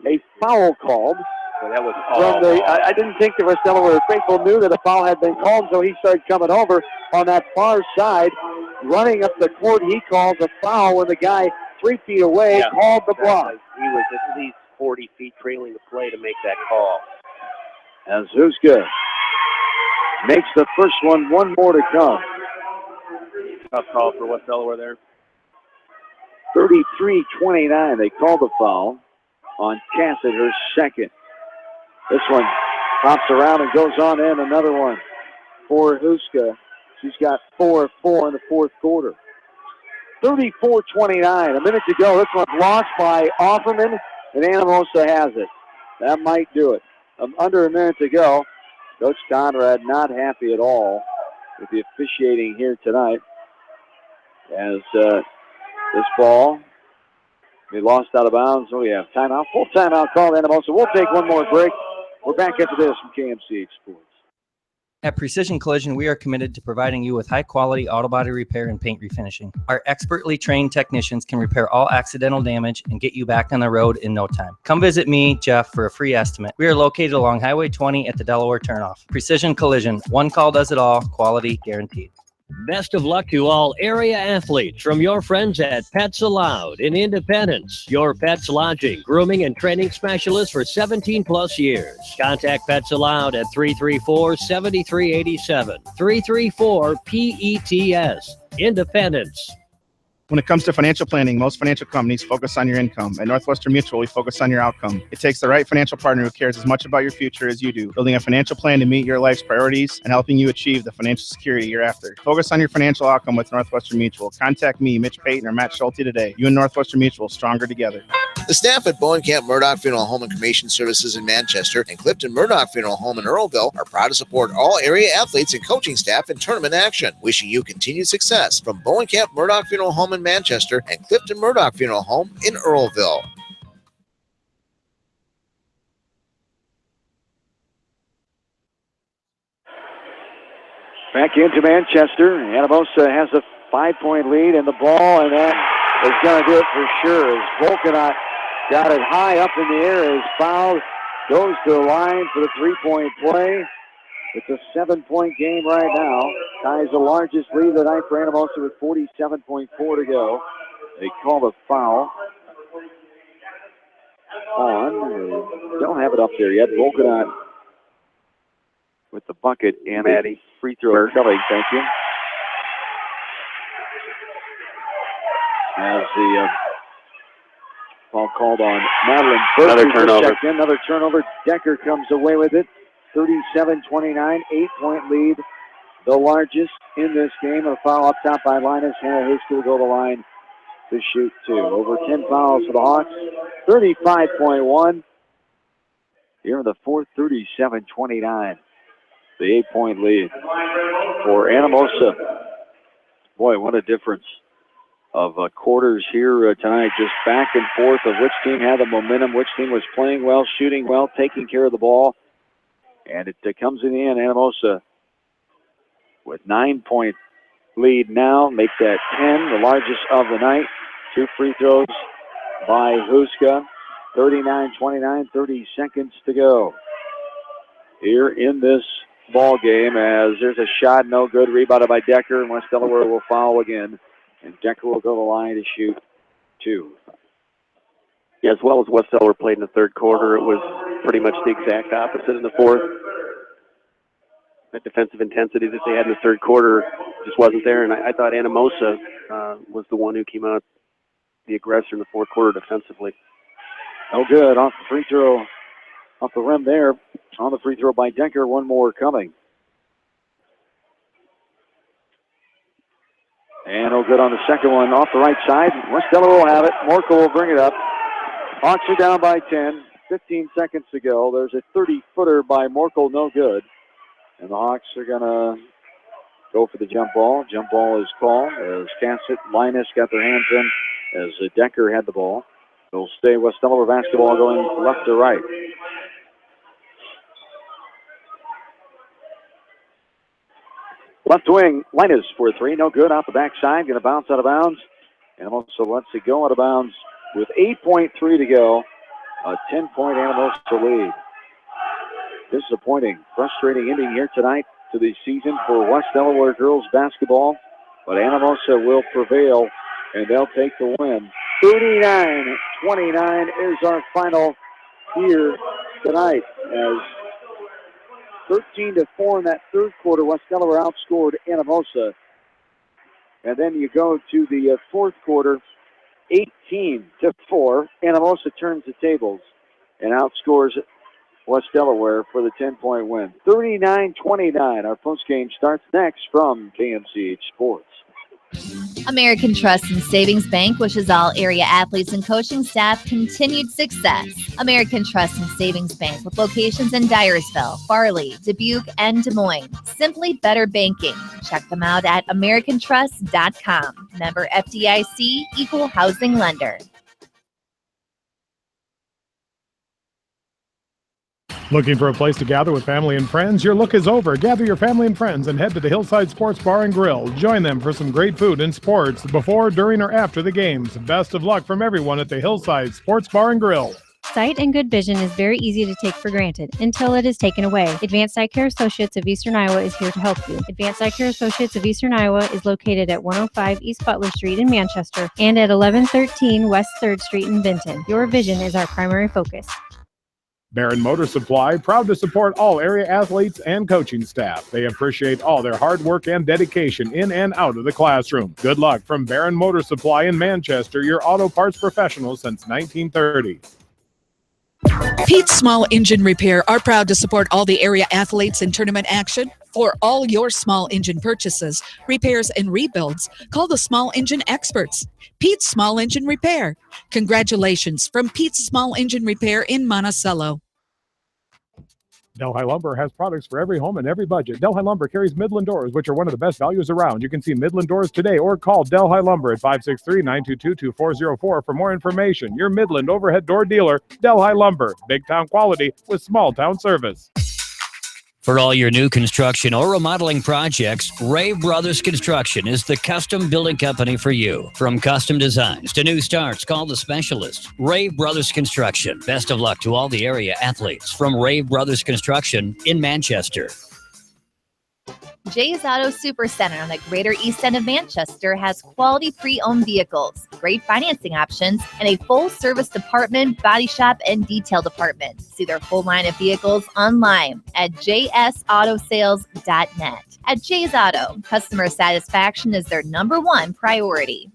B: A foul called.
C: So that was
B: from the. I didn't think the West Delaware faithful knew that a foul had been called, so he started coming over on that far side, running up the court. He calls a foul when the guy 3 feet away called the block.
C: He was at least 40 feet trailing the play to make that call.
B: As Huska makes the first one more to come.
C: Tough call for West Delaware there.
B: 33-29. They called the foul on Cassett, her second. This one pops around and goes on in. Another one for Huska. She's got 4 of 4 in the fourth quarter. 34-29. A minute to go. This one's lost by Offerman, and Anamosa has it. That might do it. Under a minute to go. Coach Conrad not happy at all with the officiating here tonight. As this ball They lost out of bounds. So we have timeout. Full timeout call, Anamosa. We'll take one more break. We're back after this from KMCH Sports.
P: At Precision Collision, we are committed to providing you with high-quality auto body repair and paint refinishing. Our expertly trained technicians can repair all accidental damage and get you back on the road in no time. Come visit me, Jeff, for a free estimate. We are located along Highway 20 at the Delaware turnoff. Precision Collision. One call does it all. Quality guaranteed.
Q: Best of luck to all area athletes from your friends at Pets Allowed in Independence, your pet's lodging, grooming, and training specialist for 17-plus years. Contact Pets Allowed at 334-7387, 334-PETS, Independence.
R: When it comes to financial planning, most financial companies focus on your income. At Northwestern Mutual, we focus on your outcome. It takes the right financial partner who cares as much about your future as you do, building a financial plan to meet your life's priorities and helping you achieve the financial security you're after. Focus on your financial outcome with Northwestern Mutual. Contact me, Mitch Payton, or Matt Schulte today. You and Northwestern Mutual, stronger together.
S: The staff at Bowenkamp Murdoch Funeral Home and Cremation Services in Manchester and Clifton Murdoch Funeral Home in Earlville are proud to support all area athletes and coaching staff in tournament action. Wishing you continued success from Bowenkamp Murdoch Funeral Home in Manchester and Clifton Murdoch Funeral Home in Earlville.
B: Back into Manchester. Anamosa has a 5-point lead in the ball, and that is going to do it for sure. As Volkanot got it high up in the air, as foul goes to the line for the 3-point play. It's a 7-point game right now. Ties the largest lead of the night for Anamosa with 47.4 to go. They call the foul on. Don't have it up there yet. Volkanot with the bucket and a free throw coming. Thank you. As the foul called on Madeline Burke. Another turnover. Decker comes away with it. 37-29, 8-point lead. The largest in this game. A foul up top by Linus. Hannah Hooska will go to the line to shoot 2. Over 10 fouls for the Hawks. 35.1. Here in the fourth, 37-29. The 8-point lead for Anamosa. Boy, what a difference of quarters here tonight. Just back and forth of which team had the momentum, which team was playing well, shooting well, taking care of the ball. And it comes in the end. Anamosa with 9-point lead now. Make that 10, the largest of the night. 2 free throws by Hooska. 39-29, 30 seconds to go here in this ball game, as there's a shot, no good, rebounded by Decker, and West Delaware will foul again, and Decker will go to the line to shoot 2.
C: Yeah, as well as West Delaware played in the third quarter, it was pretty much the exact opposite in the fourth. That defensive intensity that they had in the third quarter just wasn't there, and I thought Anamosa was the one who came out the aggressor in the fourth quarter defensively.
B: No good off the free throw, off the rim there. On the free throw by Decker, one more coming. And no good on the second one off the right side. West Delaware will have it. Morkel will bring it up. Hawks are down by 10. 15 seconds to go. There's a 30-footer by Morkel, no good. And the Hawks are going to go for the jump ball. Jump ball is called as Cassett, Linus got their hands in as Decker had the ball. It'll stay West Delaware basketball going left to right. Left wing, Linus for 3, no good, off the backside, going to bounce out of bounds. And also lets it go out of bounds with 8.3 to go. A 10-point Anamosa lead. Disappointing, frustrating ending here tonight to the season for West Delaware girls basketball. But Anamosa will prevail, and they'll take the win. 39-29 is our final here tonight, as 13-4 in that third quarter. West Delaware outscored Anamosa. And then you go to the fourth quarter, 18-4. Anamosa turns the tables and outscores West Delaware for the 10-point win. 39-29. Our postgame starts next from KMCH Sports.
M: American Trust and Savings Bank wishes all area athletes and coaching staff continued success. American Trust and Savings Bank with locations in Dyersville, Farley, Dubuque, and Des Moines. Simply better banking. Check them out at americantrust.com. Member FDIC, equal housing lender.
G: Looking for a place to gather with family and friends? Your look is over. Gather your family and friends and head to the Hillside Sports Bar and Grill. Join them for some great food and sports before, during, or after the games. Best of luck from everyone at the Hillside Sports Bar and Grill.
T: Sight and good vision is very easy to take for granted until it is taken away. Advanced Eye Care Associates of Eastern Iowa is here to help you. Advanced Eye Care Associates of Eastern Iowa is located at 105 East Butler Street in Manchester and at 1113 West 3rd Street in Vinton. Your vision is our primary focus.
G: Barron Motor Supply, proud to support all area athletes and coaching staff. They appreciate all their hard work and dedication in and out of the classroom. Good luck from Barron Motor Supply in Manchester, your auto parts professional since 1930.
N: Pete's Small Engine Repair are proud to support all the area athletes in tournament action. For all your small engine purchases, repairs, and rebuilds, call the Small Engine Experts. Pete's Small Engine Repair. Congratulations from Pete's Small Engine Repair in Monticello.
G: Delhi Lumber has products for every home and every budget. Delhi Lumber carries Midland doors, which are one of the best values around. You can see Midland doors today or call Delhi Lumber at 563-922-2404 for more information. Your Midland overhead door dealer, Delhi Lumber. Big town quality with small town service.
L: For all your new construction or remodeling projects, Ray Brothers Construction is the custom building company for you. From custom designs to new starts, call the specialist. Ray Brothers Construction. Best of luck to all the area athletes from Ray Brothers Construction in Manchester.
M: Jay's Auto Supercenter on the Greater East End of Manchester has quality pre-owned vehicles, great financing options, and a full-service department, body shop, and detail department. See their full line of vehicles online at jsautosales.net. At Jay's Auto, customer satisfaction is their #1 priority.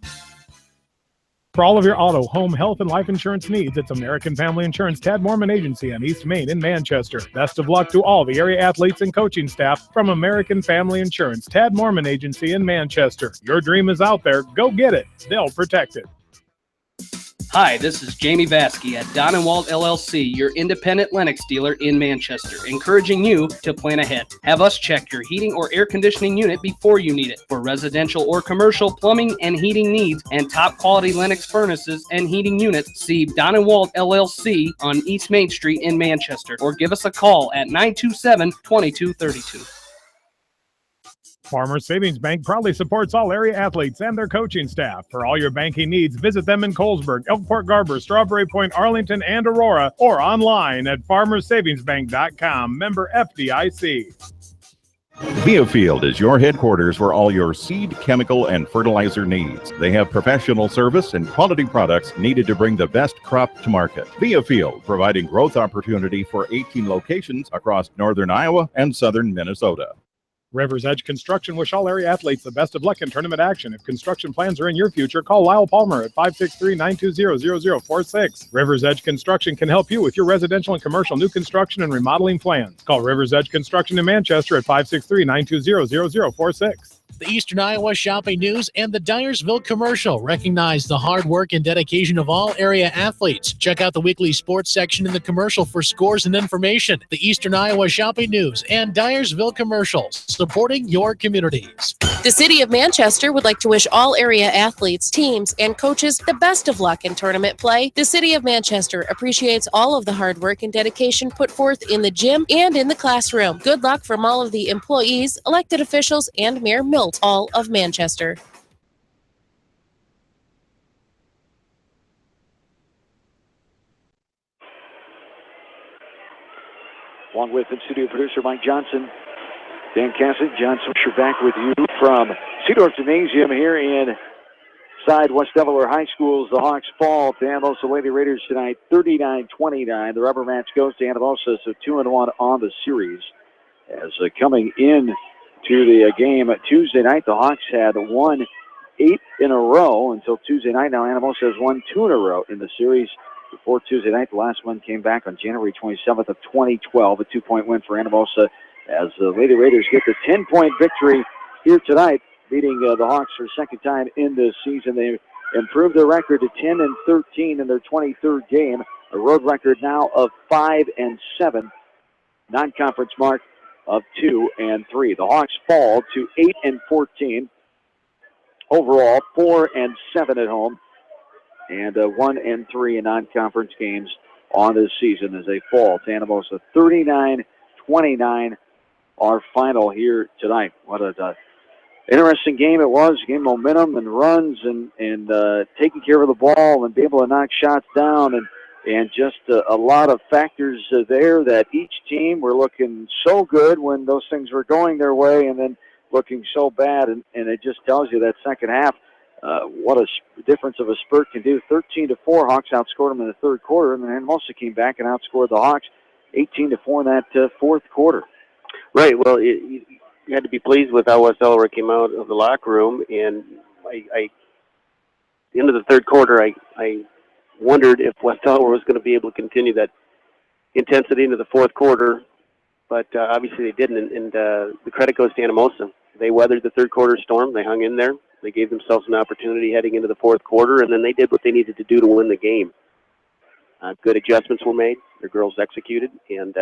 G: For all of your auto, home, health, and life insurance needs, it's American Family Insurance Tad Mormon Agency on East Main in Manchester. Best of luck to all the area athletes and coaching staff from American Family Insurance Tad Mormon Agency in Manchester. Your dream is out there. Go get it. They'll protect it.
E: Hi, this is Jamie Vaskey at Don & Walt LLC, your independent Lennox dealer in Manchester, encouraging you to plan ahead. Have us check your heating or air conditioning unit before you need it. For residential or commercial plumbing and heating needs and top quality Lennox furnaces and heating units, see Don & Walt LLC on East Main Street in Manchester, or give us a call at 927-2232.
G: Farmers Savings Bank proudly supports all area athletes and their coaching staff. For all your banking needs, visit them in Colesburg, Elkport Garber, Strawberry Point, Arlington, and Aurora, or online at farmersavingsbank.com. Member FDIC.
A: Viafield is your headquarters for all your seed, chemical, and fertilizer needs. They have professional service and quality products needed to bring the best crop to market. Viafield, providing growth opportunity for 18 locations across northern Iowa and southern Minnesota.
G: River's Edge Construction wish all area athletes the best of luck in tournament action. If construction plans are in your future, call Lyle Palmer at 563-920-0046. River's Edge Construction can help you with your residential and commercial new construction and remodeling plans. Call River's Edge Construction in Manchester at 563-920-0046.
H: The Eastern Iowa Shopping News and the Dyersville Commercial recognize the hard work and dedication of all area athletes. Check out the weekly sports section in the commercial for scores and information. The Eastern Iowa Shopping News and Dyersville Commercial, supporting your communities.
F: The City of Manchester would like to wish all area athletes, teams, and coaches the best of luck in tournament play. The City of Manchester appreciates all of the hard work and dedication put forth in the gym and in the classroom. Good luck from all of the employees, elected officials, and Mayor Milt, all of Manchester.
B: Along with in-studio producer Mike Johnson, Dan Cassidy, John Swisher back with you from Seedorf Gymnasium here inside West Delaware High School. The Hawks fall to Anamosa Lady Raiders tonight, 39-29. The rubber match goes to Anamosa, so 2-1 on the series. As coming in to the game Tuesday night, the Hawks had won 8 in a row until Tuesday night. Now Anamosa has won 2 in a row in the series. Before Tuesday night, the last one came back on January 27th of 2012, a 2-point win for Anamosa as the Lady Raiders get the 10-point victory here tonight, beating the Hawks for the second time in this season. They improved their record to 10-13 in their 23rd game, a road record now of 5-7, non-conference mark of 2-3. The Hawks fall to 8-14 overall, 4-7 at home, and 1-3 in non-conference games on this season as they fall to Anamosa 39-29, our final here tonight. What a interesting game it was. Game momentum and runs and taking care of the ball and be able to knock shots down and just a lot of factors there that each team were looking so good when those things were going their way and then looking so bad. And it just tells you that second half, what a difference of a spurt can do. 13-4, Hawks outscored them in the third quarter, and then Anamosa came back and outscored the Hawks 18-4 in that fourth quarter.
C: Right. Well, you had to be pleased with how West Delaware came out of the locker room, and at the end of the third quarter, I wondered if West Delaware was going to be able to continue that intensity into the fourth quarter, but obviously they didn't, and the credit goes to Anamosa. They weathered the third quarter storm. They hung in there. They gave themselves an opportunity heading into the fourth quarter, and then they did what they needed to do to win the game. Good adjustments were made. Their girls executed and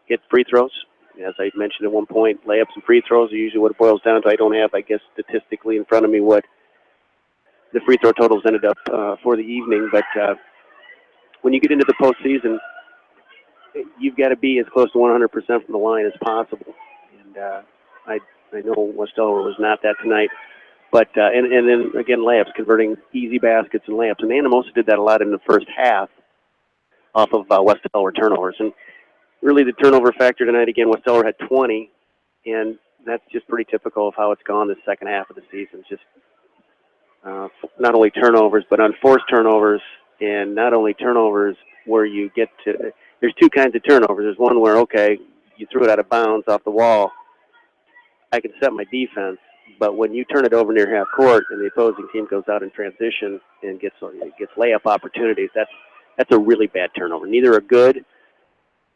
C: hit free throws. As I mentioned at one point, layups and free throws are usually what it boils down to. I don't have, I guess, statistically in front of me what the free throw totals ended up for the evening, but when you get into the postseason, you've got to be as close to 100% from the line as possible. And I know West Delaware was not that tonight. But and then, again, layups, converting easy baskets and layups. And Anamosa did that a lot in the first half off of West Delaware turnovers. And really the turnover factor tonight, again, West Delaware had 20, and that's just pretty typical of how it's gone the second half of the season. Just not only turnovers, but unforced turnovers, and not only turnovers where you get to – there's two kinds of turnovers. There's one where, okay, you threw it out of bounds off the wall. I can set my defense. But when you turn it over near half court and the opposing team goes out in transition and gets layup opportunities, that's a really bad turnover. Neither are good,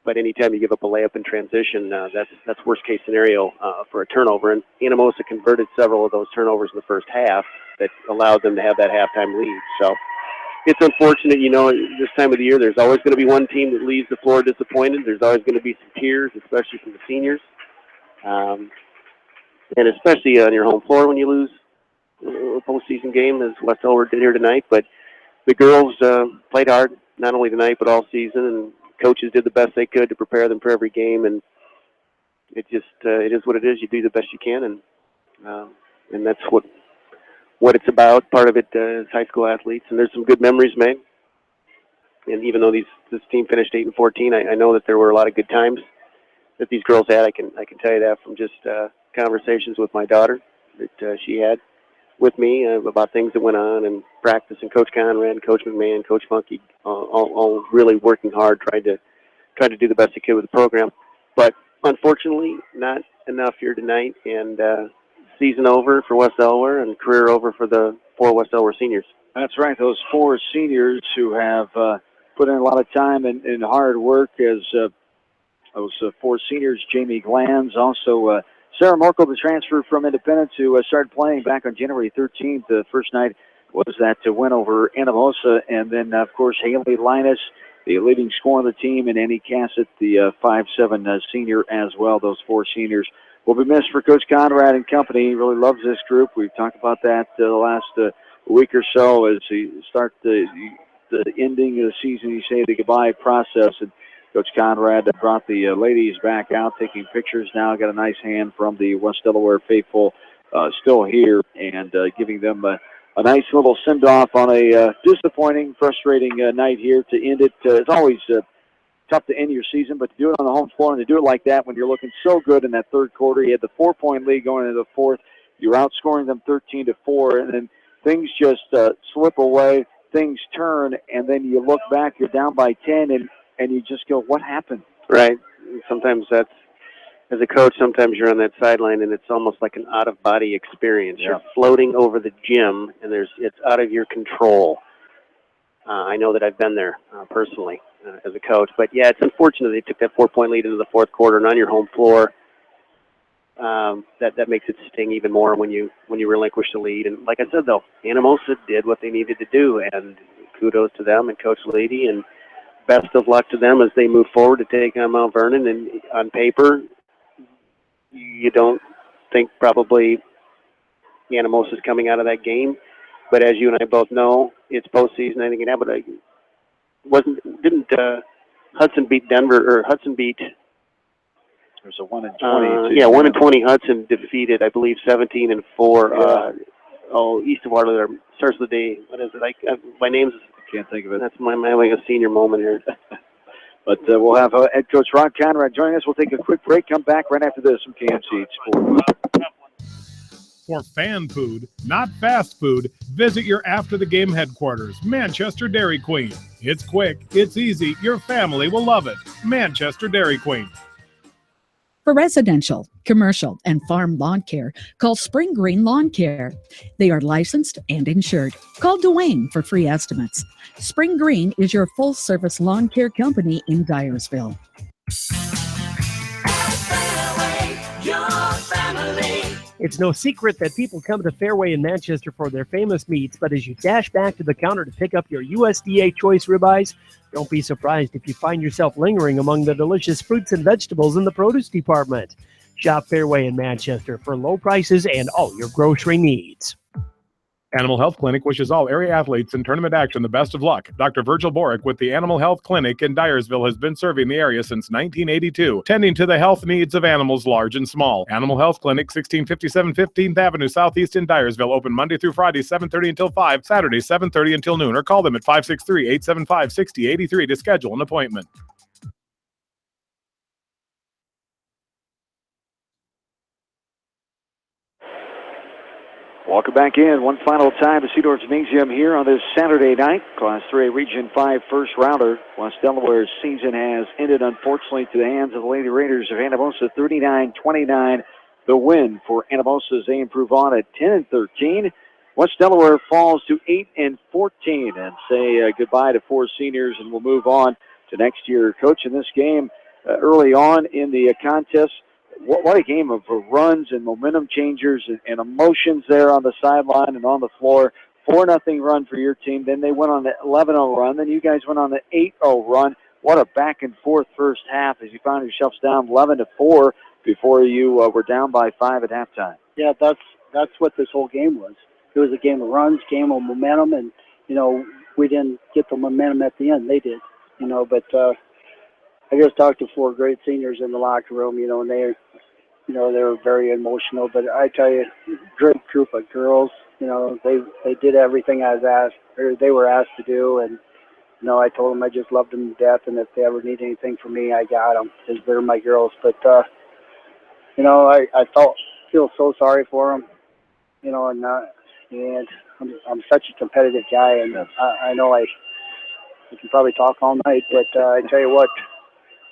C: but anytime you give up a layup in transition, that's worst case scenario for a turnover. And Anamosa converted several of those turnovers in the first half that allowed them to have that halftime lead. So it's unfortunate, this time of the year, there's always going to be one team that leaves the floor disappointed. There's always going to be some tears, especially from the seniors. And especially on your home floor when you lose a postseason game, as West Delaware did here tonight. But the girls played hard, not only tonight but all season, and coaches did the best they could to prepare them for every game. And it just it is what it is. You do the best you can, and that's what it's about. Part of it is high school athletes, and there's some good memories made. And even though this team finished 8-14, I know that there were a lot of good times that these girls had. I can tell you that from just conversations with my daughter that she had with me about things that went on and practice, and Coach Conrad, Coach McMahon, Coach Funky, all really working hard, tried to do the best they could with the program. But unfortunately, not enough here tonight, and season over for West Delaware and career over for the 4 West Delaware seniors. That's right. Those 4 seniors who have put in a lot of time and hard work as those 4 seniors, Jamie Glanz, also Sarah Merkel, the transfer from Independence, who started playing back on January 13th. The first night was that win over Anamosa. And then, of course, Haley Linus, the leading scorer on the team, and Annie Cassett, the 5'7" senior as well. Those 4 seniors will be missed for Coach Conrad and company. He really loves this group. We've talked about that the last week or so as he starts the ending of the season. You say the goodbye process, and Coach Conrad brought the ladies back out, taking pictures now. Got a nice hand from the West Delaware faithful still here, and giving them a nice little send-off on a disappointing, frustrating night here to end it. It's always tough to end your season, but to do it on the home floor and to do it like that when you're looking so good in that third quarter. You had the 4-point lead going into the fourth. You're outscoring them 13-4, and then things just slip away. Things turn, and then you look back, you're down by 10, and you just go, what happened? Right. Sometimes that's, as a coach, sometimes you're on that sideline, and it's almost like an out-of-body experience. Yeah. You're floating over the gym, and it's out of your control. I know that I've been there personally as a coach. But, yeah, it's unfortunate they took that 4-point lead into the fourth quarter, and on your home floor, that makes it sting even more when you relinquish the lead. And like I said, though, Anamosa did what they needed to do, and kudos to them and Coach Lady, and best of luck to them as they move forward to take on Mount Vernon. And on paper, you don't think probably Anamosa's coming out of that game, but as you and I both know, it's postseason. Anything can happen. Didn't Hudson beat Denver, or Hudson beat.
B: There's a 1-20.
C: 1-20. Hudson defeated, I believe, 17-4. East of Waterloo starts the day. What is it? My name's.
B: Can't think of it.
C: That's my having a senior moment here.
B: But we'll have head coach Ron Conrad joining us. We'll take a quick break. Come back right after this from KMC Sports.
G: For fan food, not fast food, visit your after-the-game headquarters, Manchester Dairy Queen. It's quick, it's easy, your family will love it. Manchester Dairy Queen.
N: For residential, commercial, and farm lawn care, call Spring Green Lawn Care. They are licensed and insured. Call Dwayne for free estimates. Spring Green is your full-service lawn care company in Dyersville.
I: It's no secret that people come to Fairway in Manchester for their famous meats, but as you dash back to the counter to pick up your USDA choice ribeyes, don't be surprised if you find yourself lingering among the delicious fruits and vegetables in the produce department. Shop Fairway in Manchester for low prices and all your grocery needs.
G: Animal Health Clinic wishes all area athletes in tournament action the best of luck. Dr. Virgil Boric with the Animal Health Clinic in Dyersville has been serving the area since 1982, tending to the health needs of animals large and small. Animal Health Clinic, 1657 15th Avenue Southeast in Dyersville, open Monday through Friday, 7:30 until 5, Saturday, 7:30 until noon, or call them at 563-875-6083 to schedule an appointment.
B: Welcome back in. One final time to Cedar Gymnasium here on this Saturday night. Class 3 Region 5 first rounder. West Delaware's season has ended, unfortunately, to the hands of the Lady Raiders of Anamosa, 39-29. The win for Anamosa as they improve on at 10-13. West Delaware falls to 8-14 and say goodbye to 4 seniors, and we'll move on to next year. Coach, in this game early on in the contest, what a game of runs and momentum changers and emotions there on the sideline and on the floor. 4-0 run for your team. Then they went on the 11-0 run. Then you guys went on the 8-0 run. What a back-and-forth first half as you found yourselves down 11-4 before you were down by 5 at halftime.
U: Yeah, that's what this whole game was. It was a game of runs, game of momentum, and, we didn't get the momentum at the end. They did, but I just talked to 4 great seniors in the locker room, and they were very emotional. But I tell you, great group of girls. They did everything I was asked, or they were asked to do. And I told them I just loved them to death, and if they ever need anything from me, I got them, because they're my girls. But I feel so sorry for them. And I'm such a competitive guy, and I know I can probably talk all night, but I tell you what,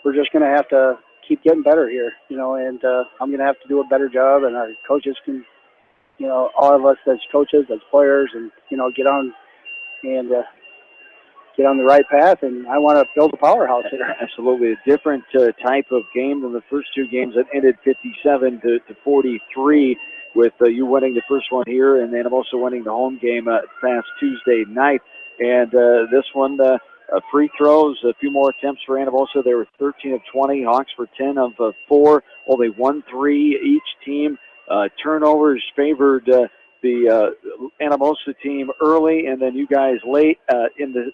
U: we're just going to have to keep getting better here, and I'm going to have to do a better job, and our coaches can, all of us as coaches, as players, and, get on the right path, and I want to build a powerhouse here.
B: Absolutely. A different type of game than the first 2 games that ended 57-43 with you winning the first one here and then also winning the home game past Tuesday night. And this one, free throws, a few more attempts for Anamosa. They were 13 of 20. Hawks were 10 of 4. Only 1 3 each team. Turnovers favored the Anamosa team early, and then you guys late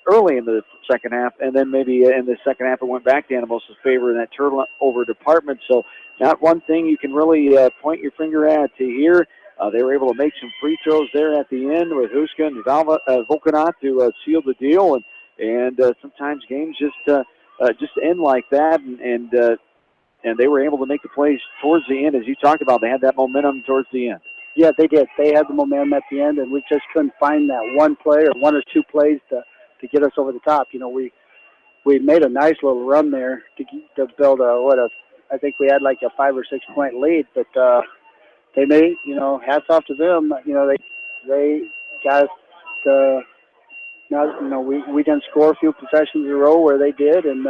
B: early in the second half, and then maybe in the second half it went back to Anamosa's favor in that turnover department. So not one thing you can really point your finger at here. They were able to make some free throws there at the end with Huska and Volkanot to seal the deal, and sometimes games just end like that, and they were able to make the plays towards the end, as you talked about. They had that momentum towards the end.
U: Yeah, they did. They had the momentum at the end, and we just couldn't find that one play or 1 or 2 plays to get us over the top. We made a nice little run there to build I think we had like a 5 or 6 point lead, but they made, hats off to them. They got us. We didn't score a few possessions in a row where they did, and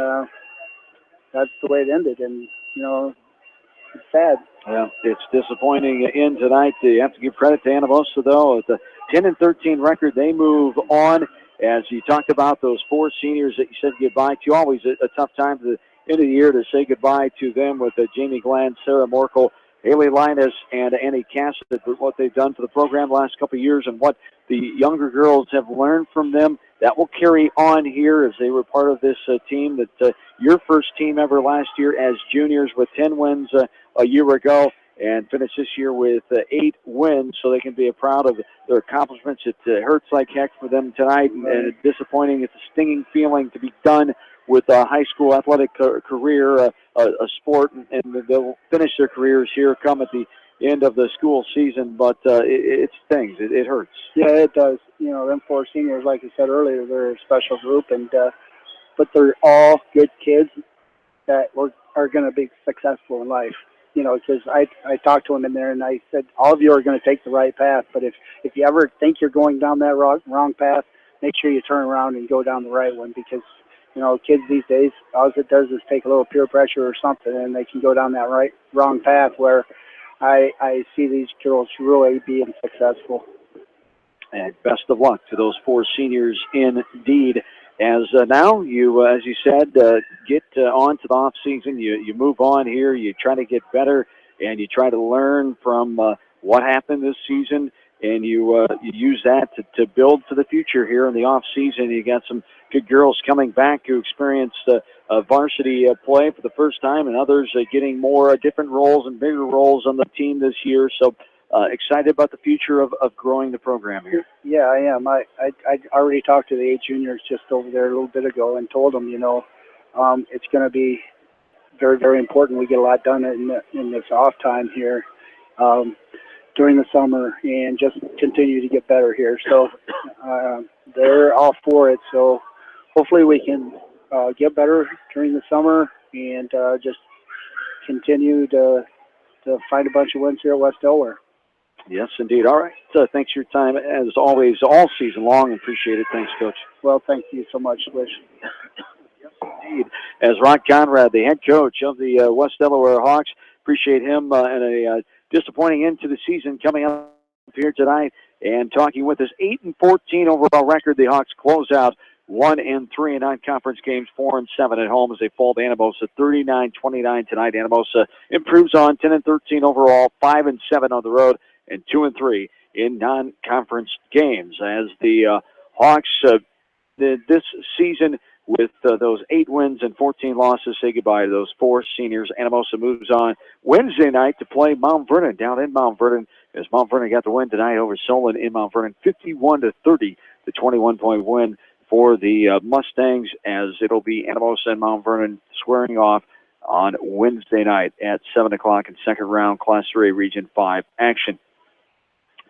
U: that's the way it ended. And it's sad.
B: Yeah, it's disappointing in tonight. You have to give credit to Anamosa, though. At the 10-13 record, they move on. As you talked about those 4 seniors that you said goodbye to, always a tough time at the end of the year to say goodbye to them with Jamie Glenn, Sarah Morkel, Haley Linus and Annie Cassidy for what they've done for the program the last couple of years and what the younger girls have learned from them. That will carry on here as they were part of this team that your first team ever last year as juniors with 10 wins a year ago and finished this year with 8 wins, so they can be proud of their accomplishments. It hurts like heck for them tonight, and it's disappointing. It's a stinging feeling to be done with a high school athletic career, a sport, and they'll finish their careers here come at the end of the school season, but it stings. It hurts.
U: Yeah, it does. You know, them 4 seniors, like I said earlier, they're a special group, and but they're all good kids that are going to be successful in life. You know, because I talked to them in there, and I said, all of you are going to take the right path, but if you ever think you're going down that wrong path, make sure you turn around and go down the right one, because, you know, kids these days, all it does is take a little peer pressure or something, and they can go down that wrong path where I see these girls really being successful.
B: And best of luck to those 4 seniors indeed. As now you, as you said, get on to the off season. You move on here. You try to get better, and you try to learn from what happened this season, and you use that to build for the future here in the off season. You got some good girls coming back who experienced varsity play for the first time, and others getting more different roles and bigger roles on the team this year. So excited about the future of growing the program here.
U: Yeah, I am. I already talked to the 8 juniors just over there a little bit ago and told them, you know, it's going to be very, very important we get a lot done in this off time here during the summer and just continue to get better here. So they're all for it. So hopefully we can get better during the summer and just continue to find a bunch of wins here at West Delaware.
B: Yes, indeed. All right. Thanks for your time, as always, all season long. Appreciate it. Thanks, Coach.
U: Well, thank you so much, Lish.
B: Indeed. As Ron Conrad, the head coach of the West Delaware Hawks, appreciate him and a disappointing end to the season coming up here tonight and talking with us. 8-14 overall record. The Hawks close out 1-3 in non-conference games, 4-7 at home as they fall to Anamosa 39-29 tonight. Anamosa improves on 10-13 overall, 5-7 on the road, and 2-3 in non-conference games. As the Hawks this season with those 8 wins and 14 losses say goodbye to those 4 seniors. Anamosa moves on Wednesday night to play Mount Vernon down in Mount Vernon, as Mount Vernon got the win tonight over Solon in Mount Vernon, 51-30, the 21-point win for the Mustangs, as it'll be Anamosa and Mount Vernon squaring off on Wednesday night at 7 o'clock in second round Class 3A Region 5 action.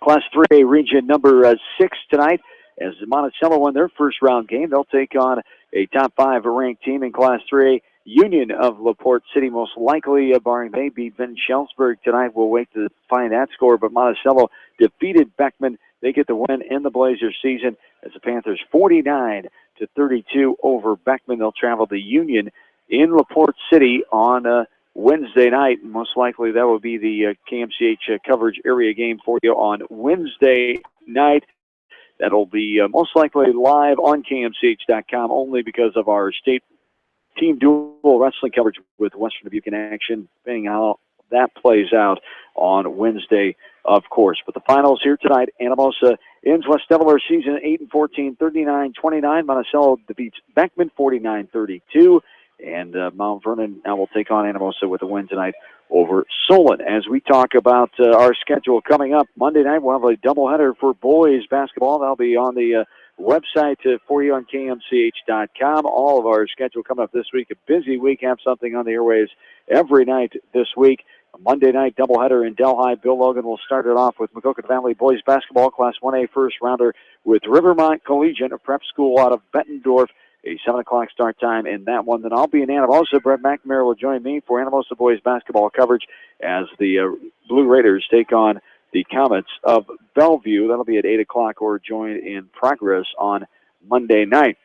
B: Class 3A Region number 6 tonight, as Monticello won their first round game. They'll take on a top 5 ranked team in Class 3A, Union of LaPorte City, most likely, barring they beat Ben Schellsburg tonight. We'll wait to find that score, but Monticello defeated Beckman. They get the win in the Blazers season as the Panthers 49-32 over Beckman. They'll travel to Union in LaPorte City on Wednesday night. Most likely that will be the KMCH coverage area game for you on Wednesday night. That'll be most likely live on KMCH.com only because of our state team dual wrestling coverage with Western Dubuque in action, depending on how that plays out on Wednesday, of course. But the finals here tonight, Anamosa ends West Delaware season 8-14, 39-29. Monticello defeats Beckman 49-32. And Mount Vernon now will take on Anamosa with a win tonight over Solon. As we talk about our schedule coming up, Monday night we'll have a doubleheader for boys basketball. That'll be on the website for you on KMCH.com. All of our schedule coming up this week. A busy week. Have something on the airways every night this week. A Monday night doubleheader in Delhi. Bill Logan will start it off with Maquoketa Valley boys basketball, Class 1A first rounder with Rivermont Collegiate, a prep school out of Bettendorf. A 7 o'clock start time in that one. Then I'll be in Anamosa. Brett McNamara will join me for Anamosa boys basketball coverage as the Blue Raiders take on the Comets of Bellevue. That'll be at 8 o'clock or join in progress on Monday night.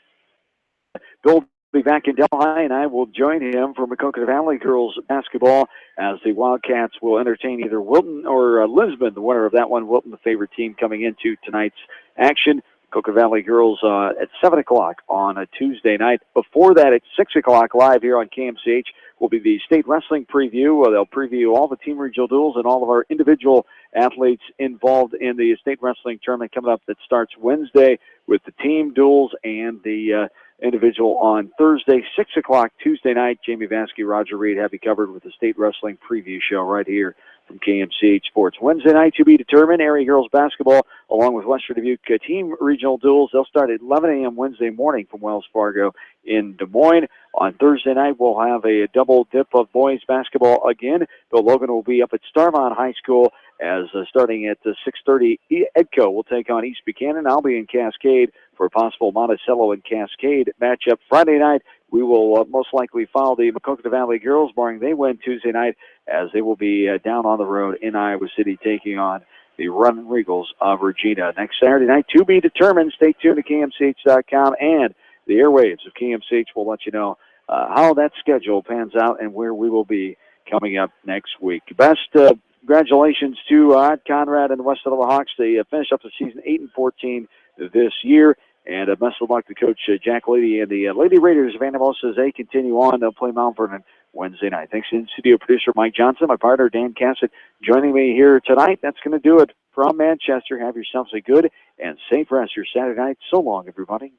B: Bill will be back in Delhi, and I will join him for Maquoketa Valley girls basketball as the Wildcats will entertain either Wilton or Lisbon, the winner of that one. Wilton, the favorite team coming into tonight's action. Coca Valley Girls at 7 o'clock on a Tuesday night. Before that, at 6 o'clock live here on KMCH will be the state wrestling preview. They'll preview all the team regional duels and all of our individual athletes involved in the state wrestling tournament coming up that starts Wednesday with the team duels and the individual on Thursday, 6 o'clock Tuesday night. Jamie Vansky, Roger Reed have you covered with the state wrestling preview show right here from KMCH Sports. Wednesday night to be determined, area girls basketball along with Western Dubuque team regional duels. They'll start at 11 a.m. Wednesday morning from Wells Fargo in Des Moines. On Thursday night, we'll have a double dip of boys basketball again. Bill Logan will be up at Starmont High School as starting at 6:30, Edco will take on East Buchanan. I'll be in Cascade for a possible Monticello and Cascade matchup. Friday night, we will most likely follow the Maquoketa Valley girls, barring they win Tuesday night, as they will be down on the road in Iowa City taking on the Running Regals of Regina. Next Saturday night, to be determined. Stay tuned to KMCH.com and the airwaves of KMCH will let you know how that schedule pans out and where we will be coming up next week. Best congratulations to Conrad and the West Delaware Hawks. They finish up the season 8-14 this year. And best of luck to Coach Jack Lady and the Lady Raiders of Anamosa as they continue on. They'll play Mount Vernon Wednesday night. Thanks to studio producer Mike Johnson, my partner Dan Cassett joining me here tonight. That's going to do it from Manchester. Have yourselves a good and safe rest your Saturday night. So long, everybody.